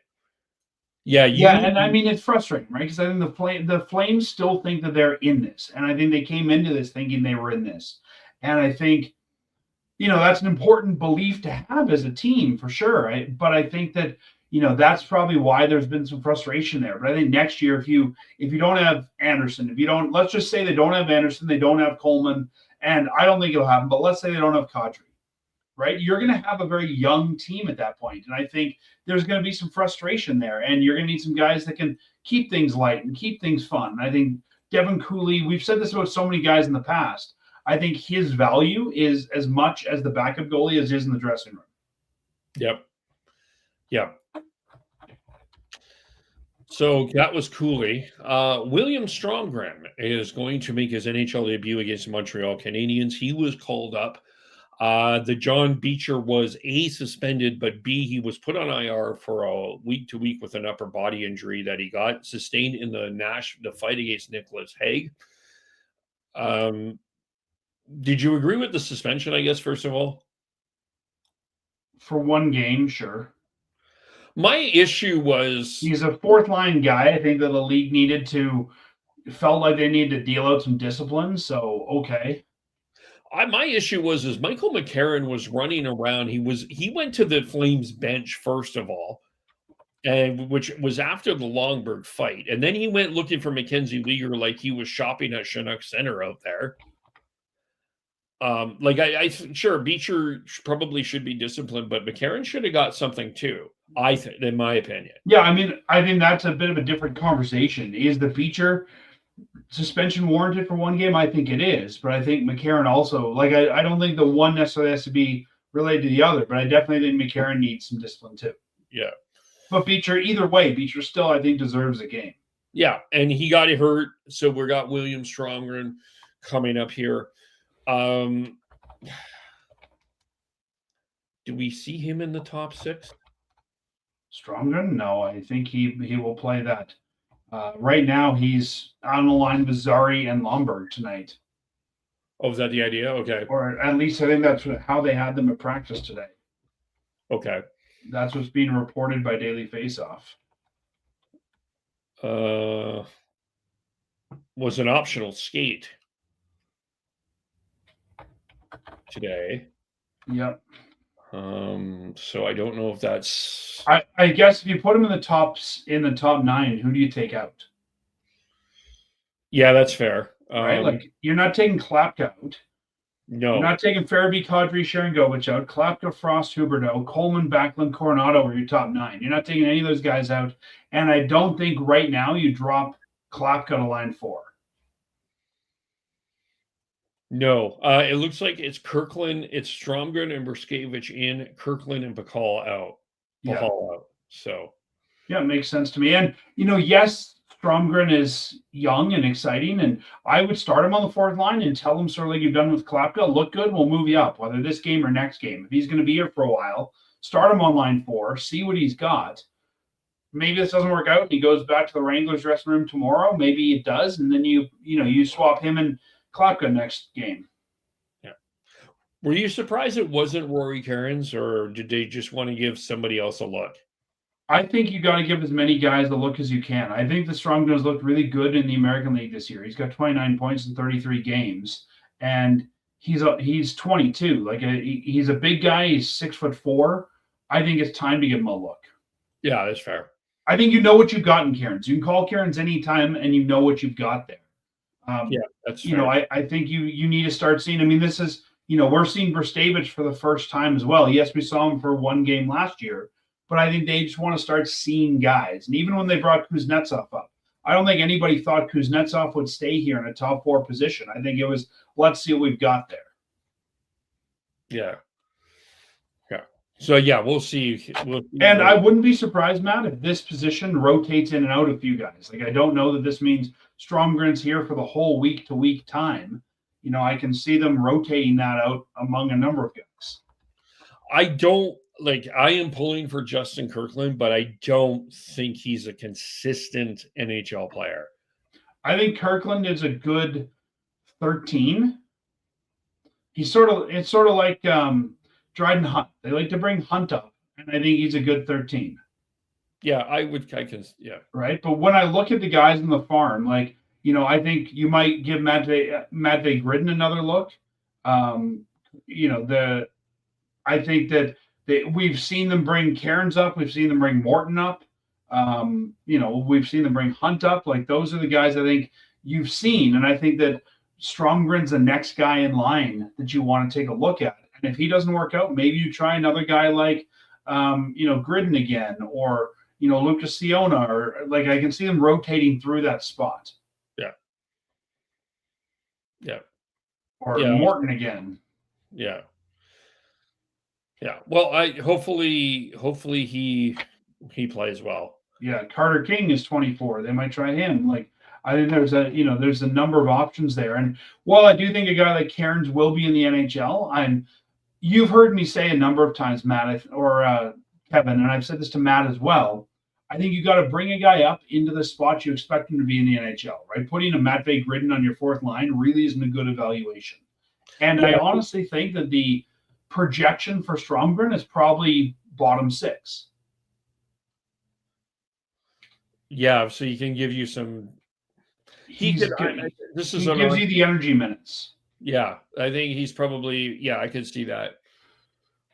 yeah, and I mean it's frustrating, right? Because I think the Flames still think that they're in this, and I think they came into this thinking they were in this, and I think that's an important belief to have as a team for sure. But I think that that's probably why there's been some frustration there. But I think next year, if you don't have Anderson, if you don't, let's just say they don't have Anderson, they don't have Coleman, and I don't think it'll happen. But let's say they don't have Kadri, right? You're going to have a very young team at that point, and I think there's going to be some frustration there, and you're going to need some guys that can keep things light and keep things fun. And I think Devin Cooley, we've said this about so many guys in the past. I think his value is as much as the backup goalie as is in the dressing room. Yep. So that was Cooley. William Stromgren is going to make his NHL debut against the Montreal Canadiens. He was called up. The John Beecher was A, suspended, but B, he was put on IR for a week to week with an upper body injury that he got sustained in the fight against Nicholas Hague. Did you agree with the suspension, I guess, first of all? For one game, sure. My issue was he's a fourth line guy. I think that the league felt like they needed to deal out some discipline. So, okay. My issue was Michael McCarron was running around. He went to the Flames bench first of all, and which was after the Longberg fight, and then he went looking for Mackenzie Weegar like he was shopping at Chinook Center out there. Sure, Beecher probably should be disciplined, but McCarron should have got something too. I think, in my opinion. Yeah, I mean, I think that's a bit of a different conversation. Is the Beecher suspension warranted for one game? I think it is, but I think McCarron also, I don't think the one necessarily has to be related to the other, but I definitely think McCarron needs some discipline too. Yeah. But Beecher, either way, Beecher still, I think, deserves a game. Yeah, and he got hurt, so we got William Stromgren coming up here. Do we see him in the top six? Stromgren? No, I think he will play that. Right now, he's on the line with Zari and Lomberg tonight. Oh, is that the idea? Okay. Or at least I think that's how they had them at practice today. Okay. That's what's being reported by Daily Faceoff. Was an optional skate today. Yep. So I don't know if that's. I guess if you put him in the top 9, who do you take out? Yeah, that's fair. Right, you're not taking Klapka out. No, you're not taking Farabee, Kadri, Sharangovich out. Klapka, Frost, Huberdeau, Coleman, Backlund, Coronado are your top 9. You're not taking any of those guys out, and I don't think right now you drop Klapka to line 4. No, it looks like it's Kirkland, it's Stromgren and Bruskevich in, Kirkland and Bacall out. So yeah, it makes sense to me. And yes, Stromgren is young and exciting, and I would start him on the fourth line and tell him sort of like you've done with Klapka, look good, we'll move you up, whether this game or next game. If he's going to be here for a while, start him on line 4, see what he's got. Maybe this doesn't work out and he goes back to the Wranglers dressing room tomorrow. Maybe it does, and then you swap him and Klapka next game. Yeah. Were you surprised it wasn't Rory Cairns, or did they just want to give somebody else a look? I think you got to give as many guys a look as you can. I think the Stromgren looked really good in the American League this year. He's got 29 points in 33 games, and he's 22. He's a big guy. He's 6'4". I think it's time to give him a look. Yeah, that's fair. I think you know what you've got in Cairns. You can call Cairns anytime, and you know what you've got there. Yeah, that's fair. I think you need to start seeing. I mean, this is we're seeing Bruskevich for the first time as well. Yes, we saw him for one game last year. But I think they just want to start seeing guys. And even when they brought Kuznetsov up, I don't think anybody thought Kuznetsov would stay here in a top 4 position. I think it was, let's see what we've got there. Yeah. Yeah. So, yeah, we'll see. And I wouldn't be surprised, Matt, if this position rotates in and out a few guys. I don't know that this means Stromgren's here for the whole week-to-week time. I can see them rotating that out among a number of guys. I am pulling for Justin Kirkland, but I don't think he's a consistent NHL player. I think Kirkland is a good 13. it's sort of like Dryden Hunt. They like to bring Hunt up, and I think he's a good 13. Yeah, I can, yeah. Right. But when I look at the guys in the farm, like, I think you might give Matvey Gridden another look. Um, I think that we've seen them bring Cairns up, we've seen them bring Morton up. We've seen them bring Hunt up. Like, those are the guys I think you've seen, and I think that Stromgren's the next guy in line that you want to take a look at. And if he doesn't work out, maybe you try another guy like Gridden again, or Lucas Siona, or like, I can see them rotating through that spot. Yeah. Yeah. Or Yeah. Morton again. Yeah. Yeah. Well, hopefully he plays well. Yeah, Carter King is 24. They might try him. Like, I think there's a number of options there. And while I do think a guy like Cairns will be in the NHL, you've heard me say a number of times, Matt, or Kevin, and I've said this to Matt as well. I think you got to bring a guy up into the spot you expect him to be in the NHL, right? Putting a Matvey Gridden on your fourth line really isn't a good evaluation. And I honestly think that the projection for Stromgren is probably bottom 6. Yeah, so he can give you some. He gives you the energy minutes. Yeah, I think he's probably. Yeah, I could see that.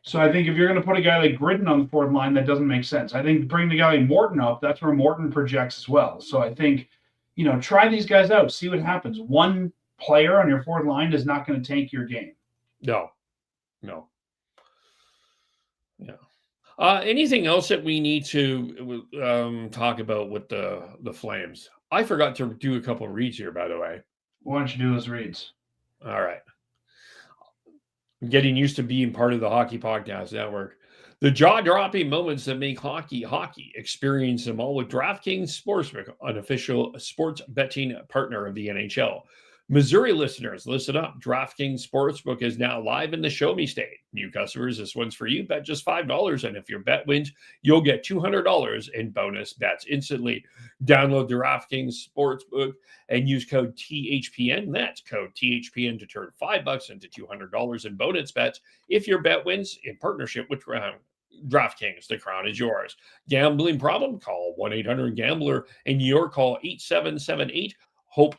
So I think if you're going to put a guy like Gridden on the fourth line, that doesn't make sense. I think bring the guy like Morton up. That's where Morton projects as well. So I think, try these guys out, see what happens. One player on your fourth line is not going to tank your game. No. Yeah. Anything else that we need to talk about with the Flames? I forgot to do a couple of reads here, by the way. Why don't you do those reads? All right. I'm getting used to being part of the Hockey Podcast Network. The jaw-dropping moments that make hockey hockey. Experience them all with DraftKings Sportsbook, an official sports betting partner of the NHL. Missouri listeners, listen up. DraftKings Sportsbook is now live in the Show Me State. New customers, this one's for you. Bet just $5, and if your bet wins, you'll get $200 in bonus bets instantly. Download the DraftKings Sportsbook and use code THPN. That's code THPN to turn $5 into $200 in bonus bets if your bet wins in partnership with DraftKings. The crown is yours. Gambling problem? Call 1-800-GAMBLER. In New York, call 8778-HOPE.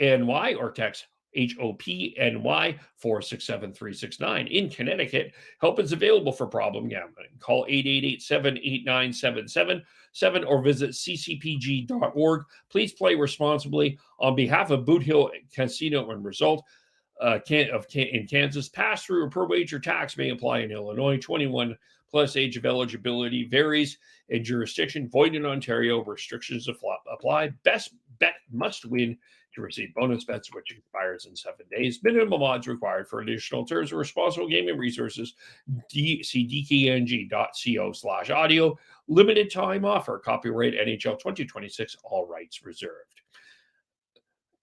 NY or text HOPNY 467-369. In Connecticut, help is available for problem gambling. Call 888-789-7777 or visit ccpg.org. Please play responsibly. On behalf of Boot Hill Casino and Resort in Kansas, pass-through or per wager tax may apply in Illinois. 21 plus age of eligibility varies in jurisdiction. Void in Ontario. Restrictions apply. Best bet must win to receive bonus bets, which expires in 7 days. Minimum odds required. For additional terms of responsible gaming resources, see dkng.co/audio. Limited time offer. Copyright NHL 2026. All rights reserved.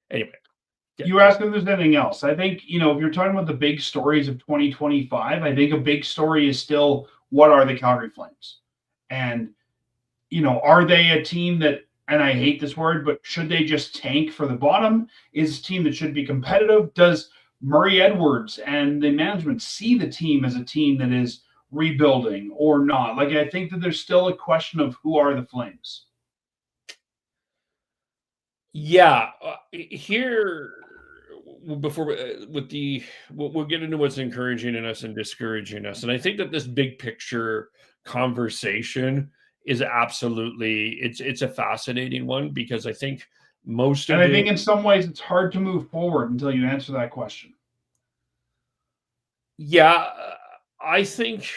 Anyway. You asked if there's anything else. I think, if you're talking about the big stories of 2025, I think a big story is still, what are the Calgary Flames? And, are they a team that, and I hate this word, but should they just tank for the bottom? Is a team that should be competitive? Does Murray Edwards and the management see the team as a team that is rebuilding or not? Like, I think that there's still a question of who are the Flames. Yeah, here before we'll get into what's encouraging in us and discouraging us, and I think that this big picture conversation is absolutely it's a fascinating one, because I think I think in some ways it's hard to move forward until you answer that question. Yeah, I think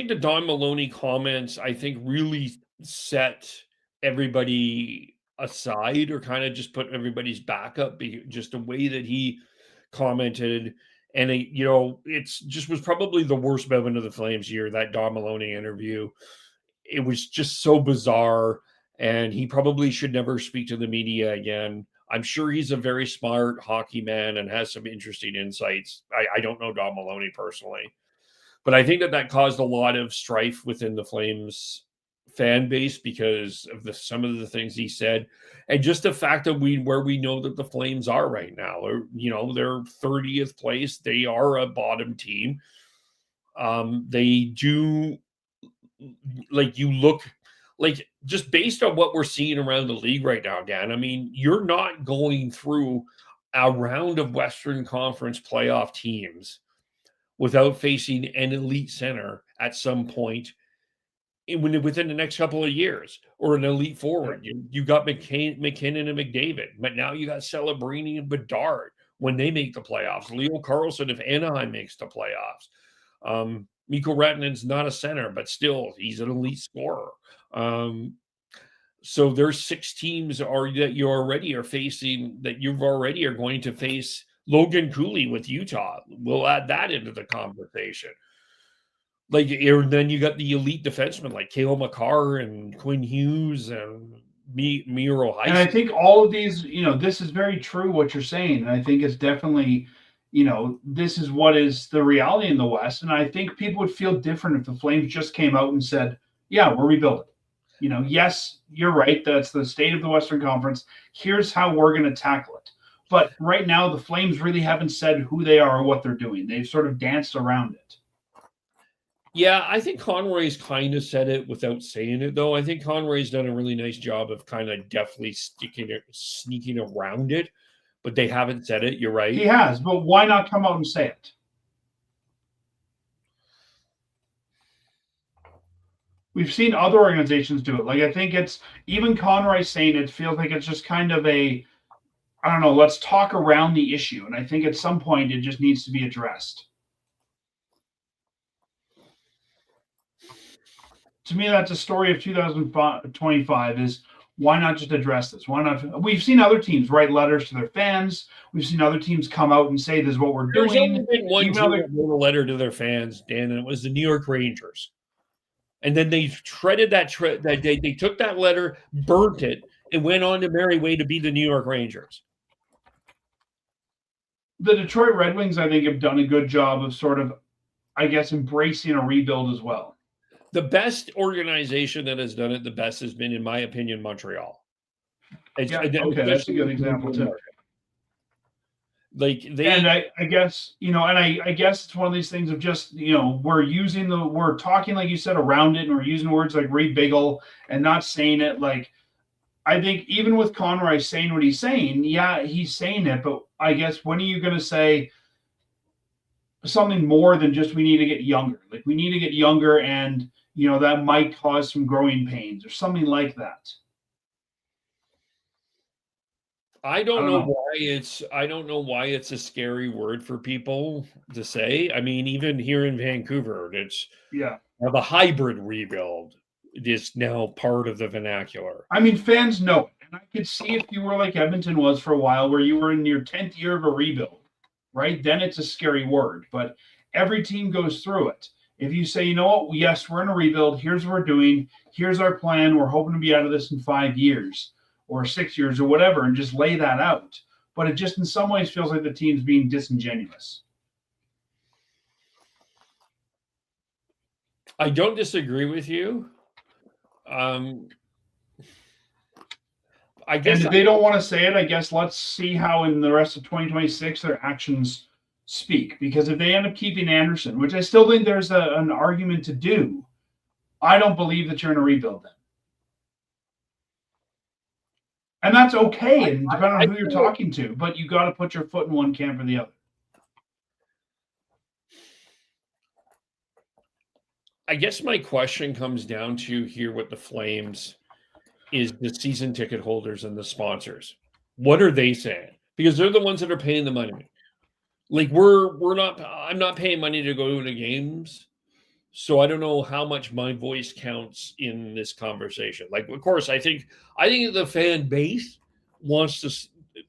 the Don Maloney comments, I think, really set everybody aside, or kind of just put everybody's back up, just the way that he commented. And it's just was probably the worst moment of the Flames year, that Don Maloney interview. It was just so bizarre, and he probably should never speak to the media again. I'm sure he's a very smart hockey man and has some interesting insights. I don't know Don Maloney personally, but I think that caused a lot of strife within the Flames fan base because of some of the things he said, and just the fact that where we know that the Flames are right now, or they're 30th place. They are a bottom team. They do, like, you look like, just based on what we're seeing around the league right now, Dan. I mean, you're not going through a round of Western Conference playoff teams without facing an elite center at some point within the next couple of years, or an elite forward. You got McKinnon and McDavid, but now you got Celebrini and Bedard when they make the playoffs. Leo Carlsson if Anaheim makes the playoffs. Mikko Rantanen's not a center, but still he's an elite scorer. So there's 6 teams that you already are facing, that you've already are going to face. Logan Cooley with Utah. We'll add that into the conversation. Like, and then you got the elite defensemen like Cale Makar and Quinn Hughes and Miro Heiskanen. And I think all of these, this is very true what you're saying. And I think it's definitely, this is what is the reality in the West. And I think people would feel different if the Flames just came out and said, yeah, we're rebuilding. Yes, you're right. That's the state of the Western Conference. Here's how we're going to tackle it. But right now, the Flames really haven't said who they are or what they're doing. They've sort of danced around it. Yeah, I think Conroy's kind of said it without saying it, though. I think Conroy's done a really nice job of kind of definitely sneaking around it, but they haven't said it. You're right. He has, but why not come out and say it? We've seen other organizations do it. Like, I think it's even Conroy saying it feels like it's just kind of I don't know, let's talk around the issue. And I think at some point it just needs to be addressed. To me, that's a story of 2025 is why not just address this? Why not? We've seen other teams write letters to their fans. We've seen other teams come out and say, this is what we're doing. There's only been one team that wrote a letter to their fans, Dan, and it was the New York Rangers. And then they shredded that. They took that letter, burnt it, and went on to merry way to be the New York Rangers. The Detroit Red Wings, I think, have done a good job of sort of, I guess, embracing a rebuild as well. The best organization that has done it the best has been, in my opinion, Montreal. That's a good example too. Like and I guess, I guess it's one of these things of just, we're talking, like you said, around it, and we're using words like rebiggle and not saying it. Like, I think even with Conroy saying what he's saying, yeah, he's saying it, but I guess when are you going to say something more than just we need to get younger? Like, we need to get younger, and that might cause some growing pains or something like that. I don't know why it's a scary word for people to say. I mean, even here in Vancouver, the hybrid rebuild is now part of the vernacular. I mean, fans know it. And I could see if you were like Edmonton was for a while, where you were in your 10th year of a rebuild, right? Then it's a scary word. But every team goes through it. If you say, you know what, yes, we're in a rebuild. Here's what we're doing. Here's our plan. We're hoping to be out of this in 5 years or 6 years or whatever, and just lay that out. But it just in some ways feels like the team's being disingenuous. I don't disagree with you. I guess, and if they don't want to say it, I guess let's see how in the rest of 2026 their actions speak. Because if they end up keeping Anderson, which I still think there's an argument to do, I don't believe that you're in a rebuild then. And that's okay, and depending on who you're talking to, but you got to put your foot in one camp or the other. I guess my question comes down to here with the Flames is the season ticket holders and the sponsors. What are they saying? Because they're the ones that are paying the money. Like, I'm not paying money to go to the games. So I don't know how much my voice counts in this conversation. Like, of course, I think the fan base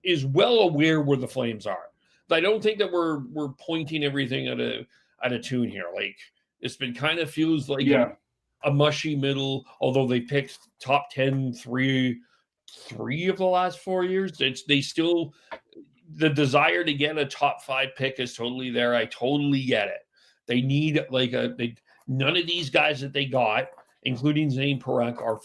is well aware where the Flames are. But I don't think that we're pointing everything at a tune here. Like, it's been kind of feels like a mushy middle, although they picked top 10 three of the last 4 years. The desire to get a top 5 pick is totally there. I totally get it. They need none of these guys that they got, including Zayne Parekh, are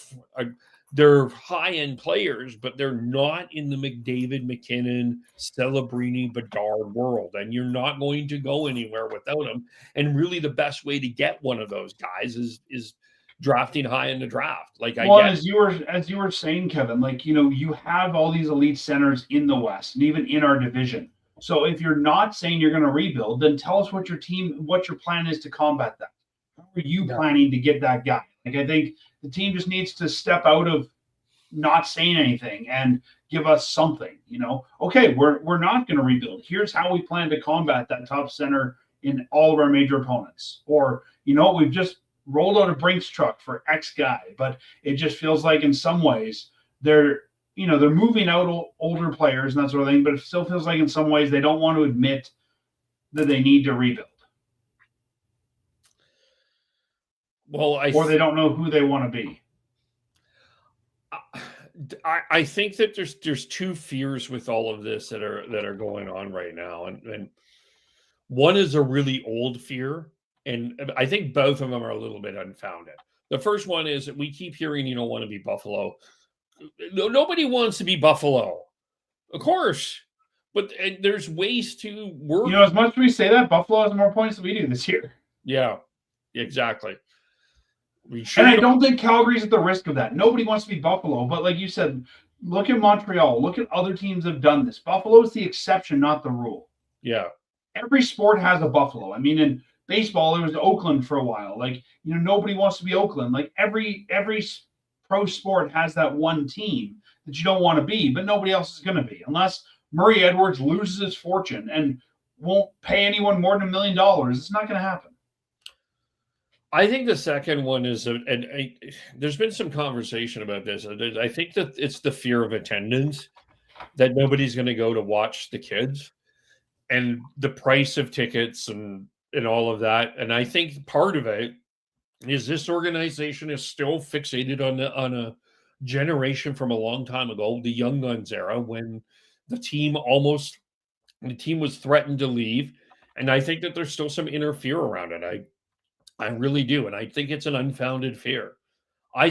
they're high-end players, but they're not in the McDavid, McKinnon, Celebrini, Bedard world, and you're not going to go anywhere without them. And really, the best way to get one of those guys is drafting high in the draft. Like, I Well, get, as you were saying, Kevin, like, you have all these elite centers in the West and even in our division. So if you're not saying you're going to rebuild, then tell us what your plan is to combat that. How are you planning to get that guy? Like, I think the team just needs to step out of not saying anything and give us something. Okay, we're not going to rebuild. Here's how we plan to combat that top center in all of our major opponents. Or, we've just rolled out a Brinks truck for X guy, but it just feels like in some ways they're moving out older players and that sort of thing, but it still feels like in some ways they don't want to admit that they need to rebuild. Well, or they don't know who they want to be. I think that there's two fears with all of this that are going on right now, and one is a really old fear, and I think both of them are a little bit unfounded. The first one is that we keep hearing you don't want to be Buffalo. Nobody wants to be Buffalo, of course, but there's ways to work. As much as we say that, Buffalo has more points than we do this year. Yeah, exactly. And I don't think Calgary's at the risk of that. Nobody wants to be Buffalo, but like you said, look at Montreal. Look at other teams that have done this. Buffalo is the exception, not the rule. Yeah. Every sport has a Buffalo. I mean, in baseball, it was Oakland for a while. Like, nobody wants to be Oakland. Like, every pro sport has that one team that you don't want to be, but nobody else is going to be. Unless Murray Edwards loses his fortune and won't pay anyone more than $1 million, it's not going to happen. I think the second one is, there's been some conversation about this. I think that it's the fear of attendance, that nobody's going to go to watch the kids, and the price of tickets and all of that. And I think part of it is this organization is still fixated on a generation from a long time ago, the Young Guns era, when the team was threatened to leave. And I think that there's still some inner fear around it. I really do. And I think it's an unfounded fear. I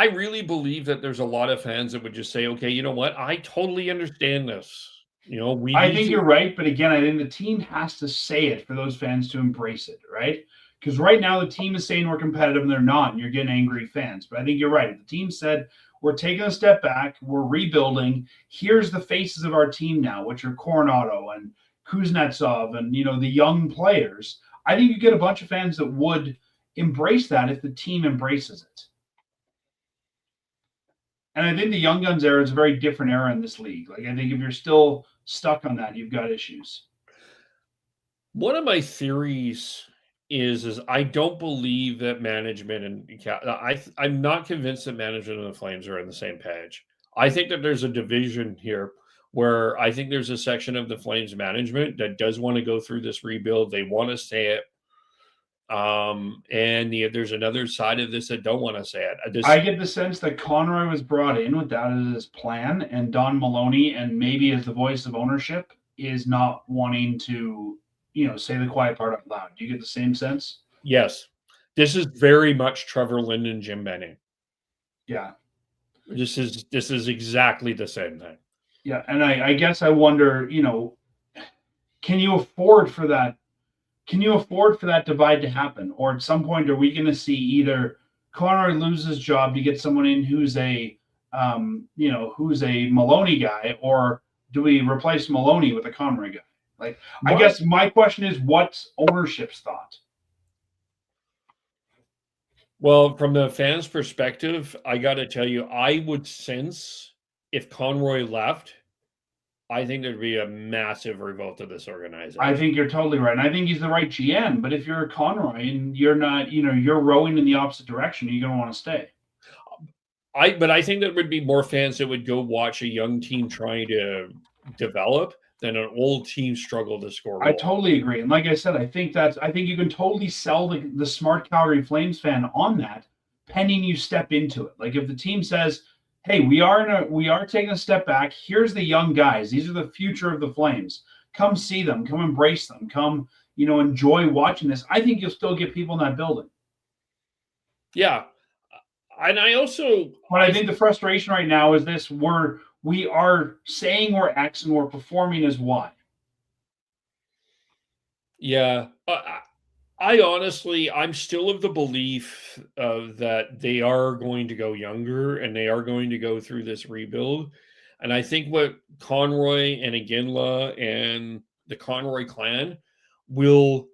really believe that there's a lot of fans that would just say, okay, you know what? I totally understand this. I think you're right. But again, I think the team has to say it for those fans to embrace it, right? Because right now the team is saying we're competitive and they're not, and you're getting angry fans. But I think you're right. If the team said, we're taking a step back, we're rebuilding, here's the faces of our team now, which are Coronado and Kuznetsov and, the young players, I think you get a bunch of fans that would embrace that if the team embraces it. And I think the Young Guns era is a very different era in this league. Like, I think if you're still stuck on that, you've got issues. One of my theories is I don't believe that management and I'm not convinced that management and the Flames are on the same page. I think that there's a division here where I think there's a section of the Flames management that does want to go through this rebuild. They want to say it. And there's another side of this that don't want to say it. I get the sense that Conroy was brought in with that as his plan, and Don Maloney, and maybe as the voice of ownership, is not wanting to, say the quiet part out loud. Do you get the same sense? Yes. This is very much Trevor Linden, Jim Benning. Yeah. This is exactly the same thing. Yeah, and I guess I wonder, can you afford for that? Can you afford for that divide to happen? Or at some point, are we going to see either Conroy lose his job to get someone in who's a Maloney guy, or do we replace Maloney with a Conroy guy? Like, I guess my question is, what's ownership's thought? Well, from the fans' perspective, I got to tell you, I would sense if Conroy left, I think there'd be a massive revolt of this organization. I think you're totally right. And I think he's the right GM. But if you're a Conroy and you're not, you're rowing in the opposite direction, you're going to want to stay. But I think there would be more fans that would go watch a young team trying to develop than an old team struggle to score goals. I totally agree. And like I said, I think you can totally sell the smart Calgary Flames fan on that, pending you step into it. Like, if the team says, hey, we are taking a step back. Here's the young guys. These are the future of the Flames. Come see them. Come embrace them. Come, enjoy watching this, I think you'll still get people in that building. Yeah. And I also, But I think the frustration right now is this: we are saying we're X and we're performing as Y. yeah, I honestly, I'm still of the belief that they are going to go younger and they are going to go through this rebuild. And I think what Conroy and Iginla and the Conroy clan will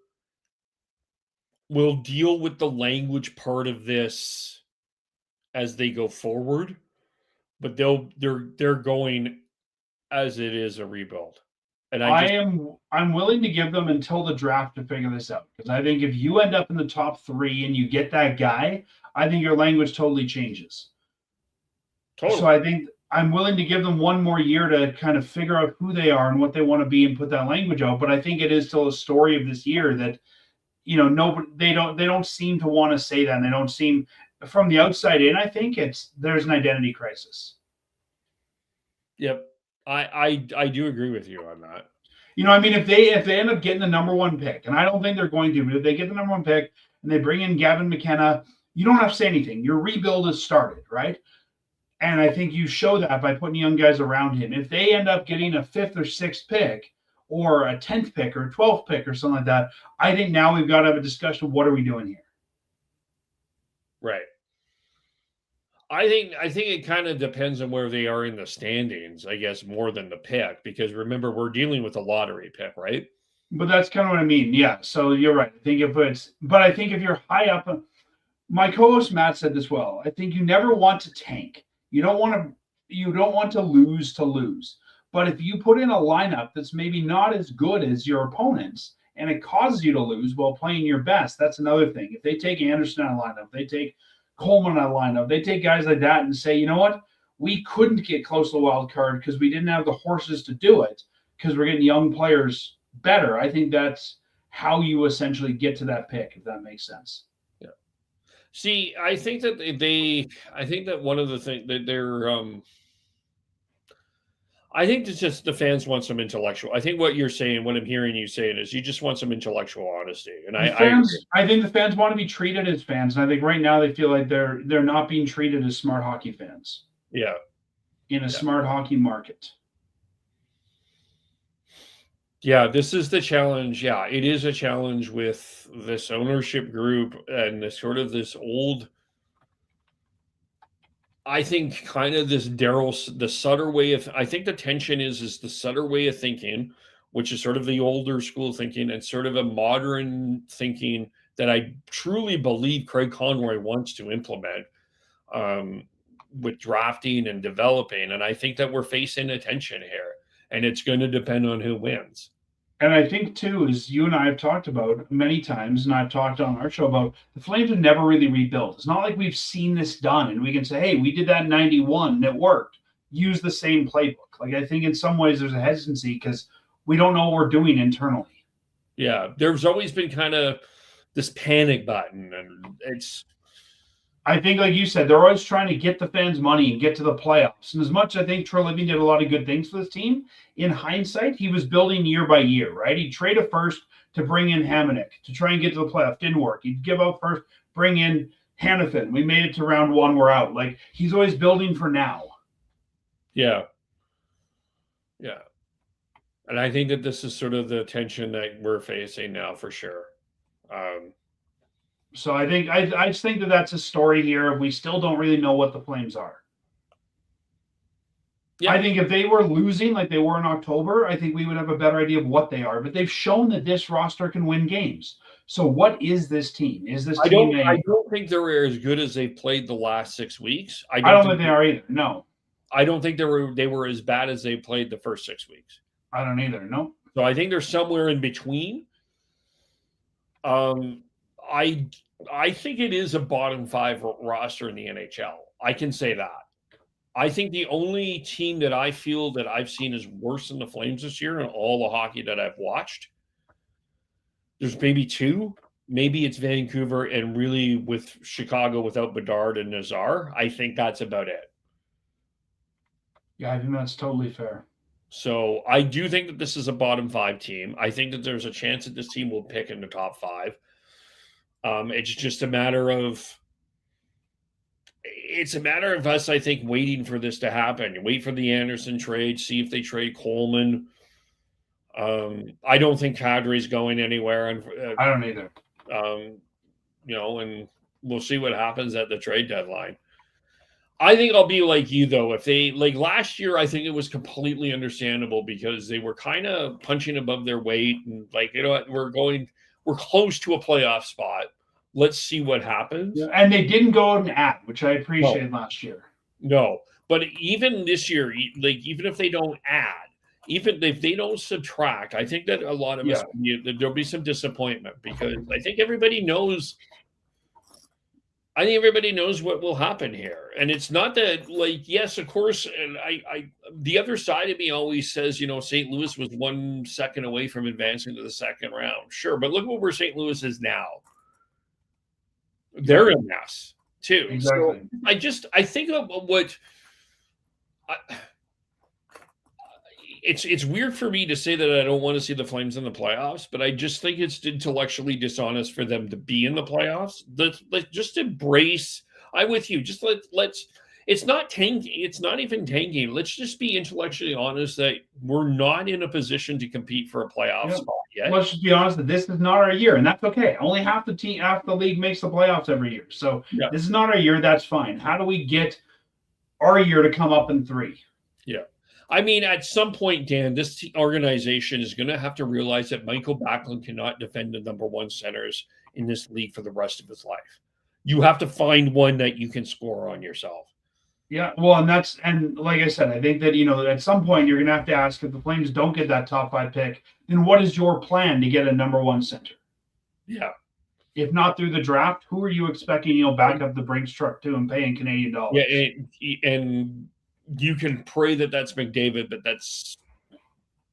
deal with the language part of this as they go forward, but they're going as it is a rebuild. And I'm willing to give them until the draft to figure this out, because I think if you end up in the top 3 and you get that guy, I think your language totally changes. totally. So I think I'm willing to give them one more year to kind of figure out who they are and what they want to be and put that language out. But I think it is still a story of this year that nobody they don't seem to want to say that. And they don't seem, from the outside in, I think there's an identity crisis. Yep. I do agree with you on that. I mean, if they end up getting the number 1 pick, and I don't think they're going to, but if they get the number 1 pick and they bring in Gavin McKenna, you don't have to say anything. Your rebuild has started, right? And I think you show that by putting young guys around him. If they end up getting a 5th or 6th pick, or a 10th pick, or a 12th pick, or something like that, I think now we've got to have a discussion of what are we doing here. Right. I think it kind of depends on where they are in the standings, I guess, more than the pick, because remember, we're dealing with a lottery pick, right? But that's kind of what I mean. Yeah. So you're right. I think if you're high up, my co-host Matt said this well. I think you never want to tank. You don't want to lose. But if you put in a lineup that's maybe not as good as your opponents and it causes you to lose while playing your best, that's another thing. If they take Anderson out of lineup, they take Coleman out of lineup, they take guys like that and say, you know what? We couldn't get close to the wild card because we didn't have the horses to do it because we're getting young players better. I think that's how you essentially get to that pick, if that makes sense. Yeah. See, I think that one of the things that they're, I think it's just the fans want some intellectual. I think what you're saying, what I'm hearing you saying, is you just want some intellectual honesty. And I think the fans want to be treated as fans, and I think right now they feel like they're not being treated as smart hockey fans. Yeah. In a smart hockey market. Yeah, this is the challenge. Yeah, it is a challenge with this ownership group and this old, I think, kind of this the Sutter way of, I think the tension is the Sutter way of thinking, which is sort of the older school thinking, and sort of a modern thinking that I truly believe Craig Conroy wants to implement with drafting and developing. And I think that we're facing a tension here, and it's going to depend on who wins. And I think, too, as you and I have talked about many times, and I've talked on our show about, the Flames have never really rebuilt. It's not like we've seen this done and we can say, hey, we did that in 91 and it worked. Use the same playbook. Like, I think in some ways there's a hesitancy because we don't know what we're doing internally. Yeah, there's always been kind of this panic button, and I think, like you said, they're always trying to get the fans' money and get to the playoffs. And as much as I think Troy Living did a lot of good things for this team, in hindsight, he was building year by year, right? He'd trade a first to bring in Hamonic to try and get to the playoff. Didn't work. He'd give up first, bring in Hanifin. We made it to round 1. We're out. Like, he's always building for now. Yeah. Yeah. And I think that this is sort of the tension that we're facing now for sure. So I just think that that's a story here. We still don't really know what the Flames are. Yeah. I think if they were losing like they were in October, I think we would have a better idea of what they are. But they've shown that this roster can win games. So what is this team? Is this team? I don't think they're as good as they've played the last 6 weeks. I don't think they are either. No. I don't think they were as bad as they played the first 6 weeks. I don't either. No. So I think they're somewhere in between. I think it is a bottom 5 roster in the NHL. I can say that. I think the only team that I feel that I've seen is worse than the Flames this year in all the hockey that I've watched, there's maybe 2. Maybe it's Vancouver, and really with Chicago without Bedard and Nazar, I think that's about it. Yeah, I think that's totally fair. So I do think that this is a bottom 5 team. I think that there's a chance that this team will pick in the top 5. It's just a matter of us, I think, waiting for this to happen. Wait for the Anderson trade, see if they trade Coleman. I don't think Kadri's going anywhere, and I don't either. And we'll see what happens at the trade deadline. I think I'll be like you, though. If they, like last year, I think it was completely understandable because they were kind of punching above their weight and like, we're close to a playoff spot. Let's see what happens. Yeah, and they didn't go out and add, which I appreciated last year. No, but even this year, like even if they don't add, even if they don't subtract, I think that a lot of us, there'll be some disappointment because I think everybody knows what will happen here. And it's not that, like, yes, of course, and I the other side of me always says, St. Louis was 1 second away from advancing to the second round. Sure, but look where St. Louis is now. They're a mess too. Exactly. So I think of what it's weird for me to say that I don't want to see the Flames in the playoffs, but I just think it's intellectually dishonest for them to be in the playoffs. Let's just embrace. I'm with you. Just let's. It's not tanking. It's not even tanking. Let's just be intellectually honest that we're not in a position to compete for a playoff spot yet. Let's just be honest that this is not our year, and that's okay. Only half the league makes the playoffs every year. So This is not our year. That's fine. How do we get our year to come up in 3? Yeah. I mean, at some point, Dan, this organization is going to have to realize that Michael Backlund cannot defend the number 1 centers in this league for the rest of his life. You have to find one that you can score on yourself. Yeah, well, and like I said, I think that, at some point you're going to have to ask if the Flames don't get that top 5 pick, then what is your plan to get a number 1 center? Yeah. If not through the draft, who are you expecting, back up the Brinks truck to and paying Canadian dollars? Yeah, and you can pray that that's McDavid, but that's.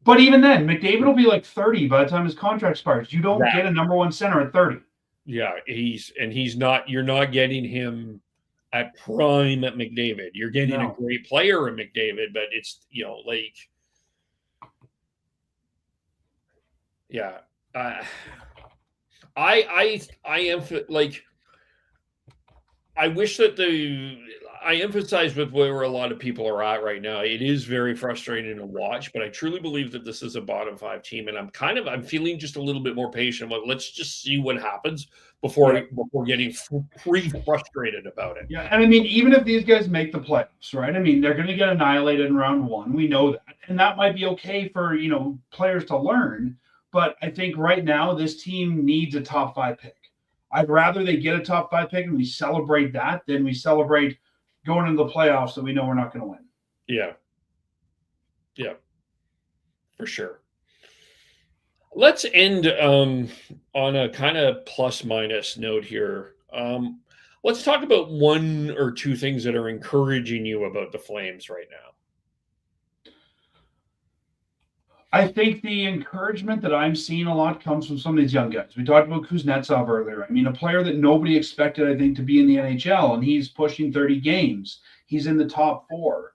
But even then, McDavid will be like 30 by the time his contract expires. You don't get a number 1 center at 30. Yeah, he's not. You're not getting him at prime at McDavid. You're getting a great player in McDavid, but it's yeah. I wish that I emphasize with where a lot of people are at right now. It is very frustrating to watch, but I truly believe that this is a bottom 5 team, and I'm feeling just a little bit more patient. But let's just see what happens before getting frustrated about it. Yeah, and I mean, even if these guys make the playoffs, right? I mean, they're going to get annihilated in round 1. We know that, and that might be okay for players to learn. But I think right now this team needs a top 5 pick. I'd rather they get a top 5 pick and we celebrate that than we celebrate going into the playoffs that we know we're not going to win. Yeah, for sure. Let's end on a kind of plus-minus note here. Let's talk about 1 or 2 things that are encouraging you about the Flames right now. I think the encouragement that I'm seeing a lot comes from some of these young guys. We talked about Kuznetsov earlier. I mean, a player that nobody expected, I think, to be in the NHL, and he's pushing 30 games. He's in the top 4.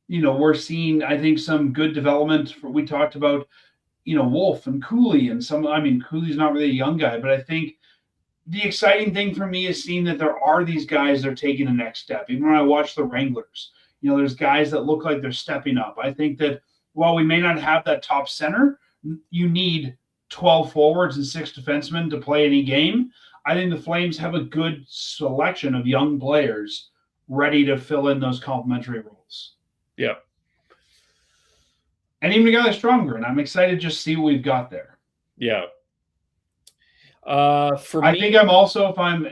We're seeing, I think, some good development. We talked about, Wolf and Cooley and Cooley's not really a young guy, but I think the exciting thing for me is seeing that there are these guys that are taking the next step. Even when I watch the Wranglers, there's guys that look like they're stepping up. I think that while we may not have that top center, you need 12 forwards and 6 defensemen to play any game. I think the Flames have a good selection of young players ready to fill in those complementary roles. Yeah. And even a guy like Stronger, and I'm excited to just see what we've got there. Yeah. I think I'm also, if I'm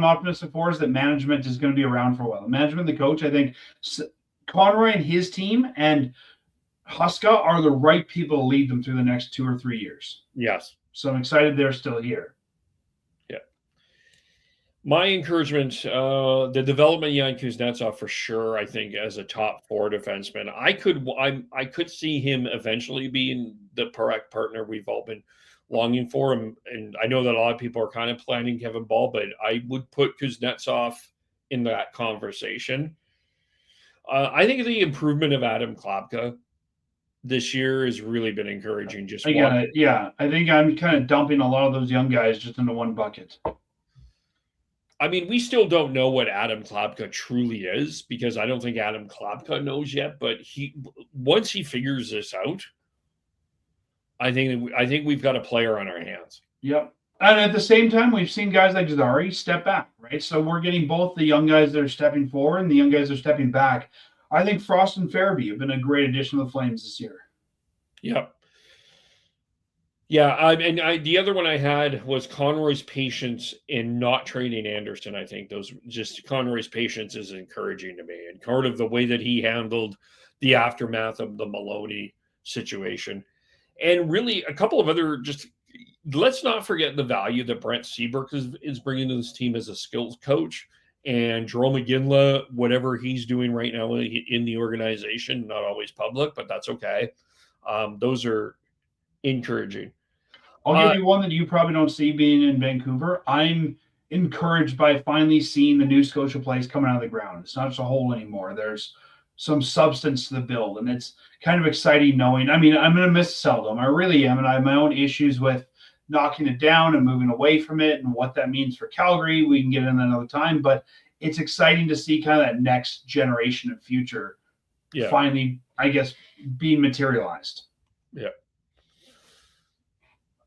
optimistic for, is that management is going to be around for a while. The management, the coach, I think Conroy and his team and Huska are the right people to lead them through the next 2 or 3 years. Yes. So I'm excited they're still here. Yeah. My encouragement, the development of Jan Kuznetsov for sure, I think, as a top 4 defenseman. I could see him eventually being the Parekh partner we've all been longing for. And I know that a lot of people are kind of planning Kevin Ball, but I would put Kuznetsov in that conversation. I think the improvement of Adam Klapka this year has really been encouraging. Just I think I'm kind of dumping a lot of those young guys just into one bucket. I mean, we still don't know what Adam Klapka truly is, because I don't think Adam Klapka knows yet. But once he figures this out, I think we've got a player on our hands. Yep. And at the same time, we've seen guys like Zary step back, right? So we're getting both the young guys that are stepping forward and the young guys that are stepping back. I think Frost and Farabee have been a great addition to the Flames this year. Yep. Yeah, the other one I had was Conroy's patience in not trading Anderson. I think Conroy's patience is encouraging to me, and part of the way that he handled the aftermath of the Maloney situation, and really a couple of other let's not forget the value that Brent Seabrook is bringing to this team as a skills coach, and Jerome McGinley, whatever he's doing right now in the organization, not always public, but that's okay. Those are encouraging. I'll give you one that you probably don't see being in Vancouver. I'm encouraged by finally seeing the new Scotia Place coming out of the ground. It's not just a hole anymore. There's some substance to the build, and it's kind of exciting knowing. I mean, I'm going to miss Seldom. I really am, and I have my own issues with knocking it down and moving away from it and what that means for Calgary. We can get in another time, but it's exciting to see kind of that next generation of future finally, I guess, being materialized. Yeah.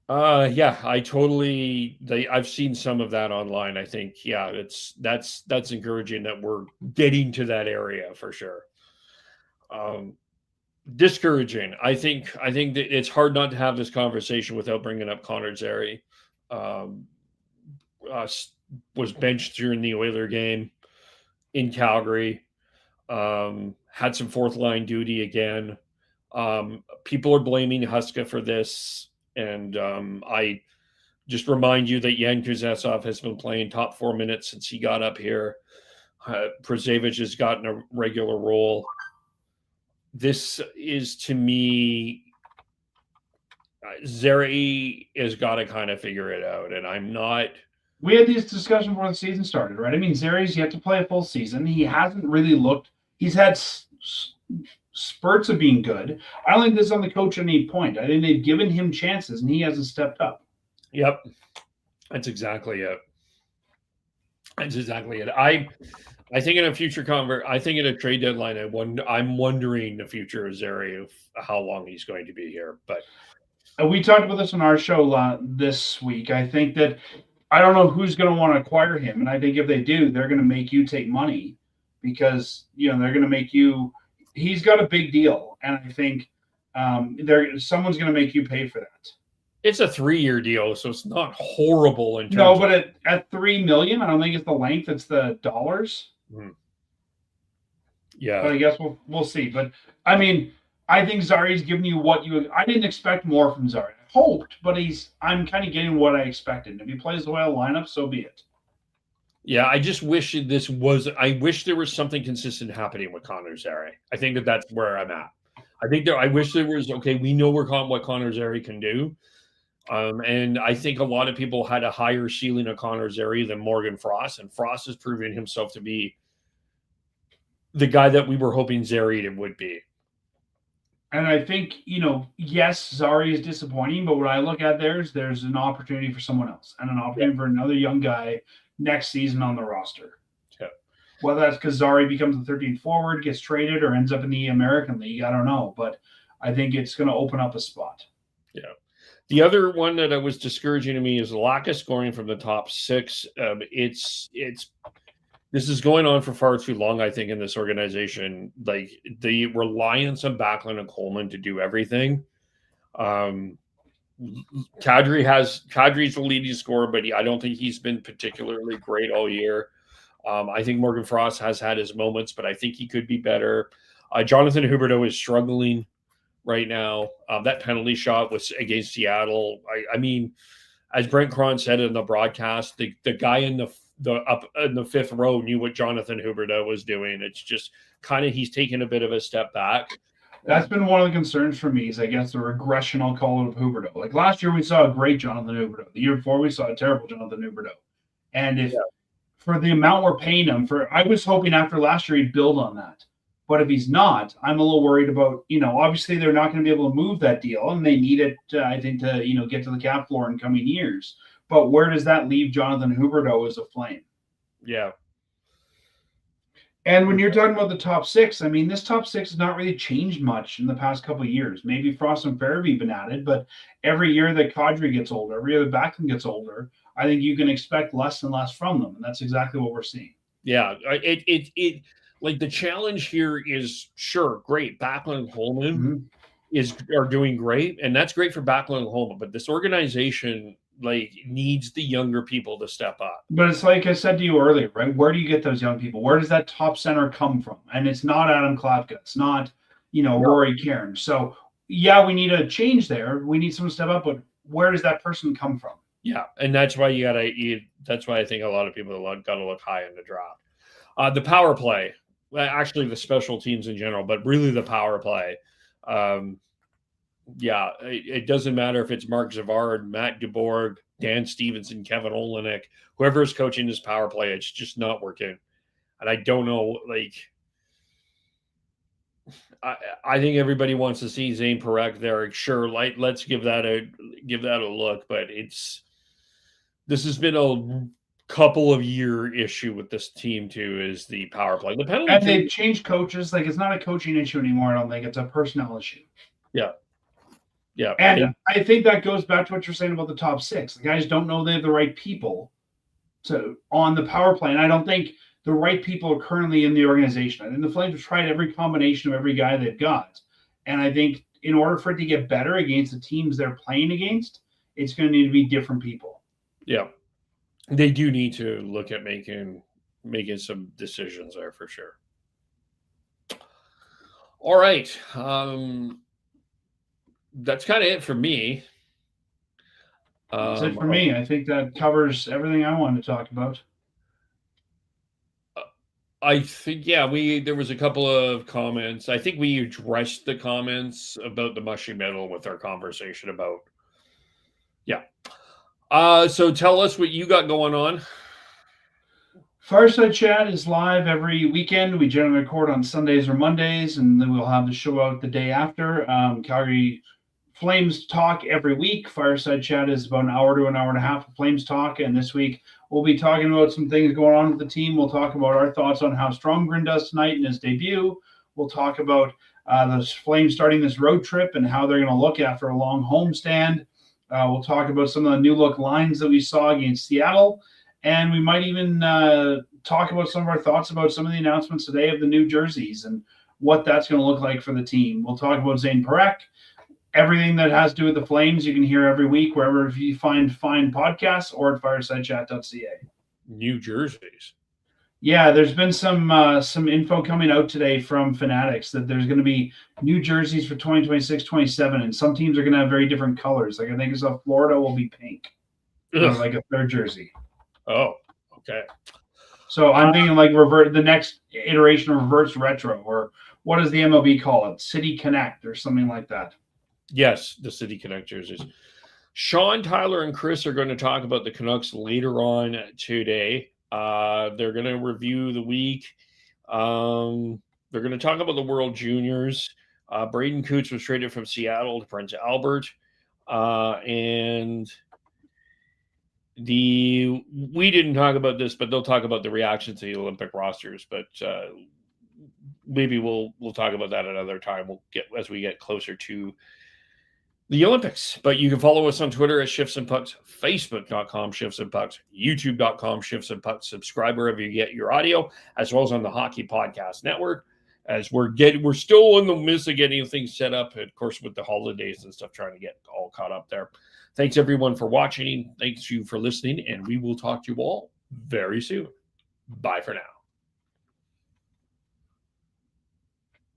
I've seen some of that online. I think, that's encouraging that we're getting to that area for sure. Discouraging. I think that it's hard not to have this conversation without bringing up Connor Zary. Was benched during the Oiler game in Calgary. Had some fourth line duty again. People are blaming Huska for this. And I just remind you that Yan Kuznetsov has been playing top 4 minutes since he got up here. Przevich has gotten a regular role. This is, to me, Zary has got to kind of figure it out. And I'm not. We had these discussions before the season started, right? I mean, Zary's yet to play a full season. He hasn't really looked. He's had spurts of being good. I don't think this is on the coach at any point. I think they've given him chances and he hasn't stepped up. Yep. That's exactly it. I think in a future I think in a trade deadline, I'm wondering the future of Zary, of how long he's going to be here. But we talked about this on our show this week. I think that I don't know who's going to want to acquire him. And I think if they do, they're going to make you take money because, they're going to make you. He's got a big deal, and I think someone's going to make you pay for that. It's a 3-year deal, so it's not horrible in terms. No, but at $3 million, I don't think it's the length; it's the dollars. Mm-hmm. Yeah, but I guess we'll see. But I mean, I think Zary's giving you what you. I didn't expect more from Zary. I hoped, but I'm kind of getting what I expected. If he plays the way I line up, so be it. Yeah, I just wish I wish there was something consistent happening with Connor Zary. I think that's where I'm at. I wish there was, we know what Connor Zary can do. And I think a lot of people had a higher ceiling of Connor Zary than Morgan Frost, and Frost has proven himself to be the guy that we were hoping Zary would be. And I think, yes, Zary is disappointing, but what I look at there's an opportunity for someone else and an opportunity for another young guy next season on the roster. Yeah. Whether that's because Zary becomes the 13th forward, gets traded, or ends up in the American League, I don't know. But I think it's going to open up a spot. Yeah. The other one that was discouraging to me is the lack of scoring from the top 6. This is going on for far too long, I think, in this organization. Like, the reliance on Backlund and Coleman to do everything. Kadri's the leading scorer, but I don't think he's been particularly great all year. I think Morgan Frost has had his moments, but I think he could be better. Jonathan Huberdeau is struggling right now. That penalty shot was against Seattle. I mean, as Brent Cron said in the broadcast, the guy in up in the 5th row knew what Jonathan Huberdeau was doing. It's just kind of, he's taken a bit of a step back. That's been one of the concerns for me is, I guess, the regression, I'll call it, of Huberdeau. Like last year, we saw a great Jonathan Huberdeau. The year before, we saw a terrible Jonathan Huberdeau. And for the amount we're paying him I was hoping after last year he'd build on that. But if he's not, I'm a little worried about, obviously they're not going to be able to move that deal, and they need it, I think, to, get to the cap floor in coming years. But where does that leave Jonathan Huberdeau as a Flame? Yeah. And when you're talking about the top six, I mean, this top six has not really changed much in the past couple of years. Maybe Frost and Farabee been added, but every year that Kadri gets older, every year that Backlund gets older, I think you can expect less and less from them, and that's exactly what we're seeing. Yeah, it like the challenge here is sure great. Backlund and Holman are doing great, and that's great for Backlund and Holman. But this organization needs the younger people to step up. But it's like I said to you earlier, right? Where do you get those young people? Where does that top center come from? And it's not Adam Klapka. It's not, Rory Cairns. So yeah, we need a change there. We need someone to step up, but where does that person come from? Yeah, and that's why that's why I think a lot of people got to look high in the draft. The power play, actually the special teams in general, but really the power play. It doesn't matter if it's Mark Zavard, Matt Dubourg, Dan Stevenson, Kevin Olenek, whoever is coaching this power play, it's just not working. And I don't know, I think everybody wants to see Zayne Parekh there. Sure, let's give that a look, but this has been a couple of year issue with this team too, is the power play. The penalty, and they've changed coaches. It's not a coaching issue anymore. I don't think it's a personnel issue. Yeah. Yeah. And I think that goes back to what you're saying about the top six. The guys don't know they have the right people on the power play. And I don't think the right people are currently in the organization. I think the Flames have tried every combination of every guy they've got. And I think in order for it to get better against the teams they're playing against, it's going to need to be different people. Yeah. They do need to look at making some decisions there for sure. All right. That's kind of it for me. That's it for me. I think that covers everything I wanted to talk about. I think, there was a couple of comments. I think we addressed the comments about the mushy metal with our conversation about. Yeah. So tell us what you got going on. Fireside Chat is live every weekend. We generally record on Sundays or Mondays, and then we'll have the show out the day after. Calgary Flames talk every week. Fireside Chat is about an hour to an hour and a half of Flames talk. And this week we'll be talking about some things going on with the team. We'll talk about our thoughts on how Stromgren does tonight in his debut. We'll talk about the Flames starting this road trip and how they're going to look after a long homestand. We'll talk about some of the new look lines that we saw against Seattle. And we might even talk about some of our thoughts about some of the announcements today of the new jerseys and what that's going to look like for the team. We'll talk about Zayne Parekh. Everything that has to do with the Flames, you can hear every week wherever you find fine podcasts or at firesidechat.ca. New jerseys. Yeah, there's been some info coming out today from Fanatics that there's going to be new jerseys for 2026-27, and some teams are going to have very different colors. I think it's Florida will be pink, like a third jersey. Oh, okay. So I'm thinking the next iteration of reverse retro, or what does the MLB call it? City Connect or something like that. Yes, the City Connect jerseys. Sean, Tyler, and Chris are going to talk about the Canucks later on today. They're going to review the week. They're going to talk about the World Juniors. Braden Coots was traded from Seattle to Prince Albert. And we didn't talk about this, but they'll talk about the reaction to the Olympic rosters. But maybe we'll talk about that another time. As we get closer to the Olympics. But you can follow us on Twitter at Shifts and Pucks, Facebook.com Shifts and Pucks, YouTube.com Shifts and Pucks. Subscribe wherever you get your audio, as well as on the Hockey Podcast Network. As we're still in the midst of getting things set up, of course, with the holidays and stuff, trying to get all caught up there. Thanks everyone for watching. Thanks you for listening, and we will talk to you all very soon. Bye for now.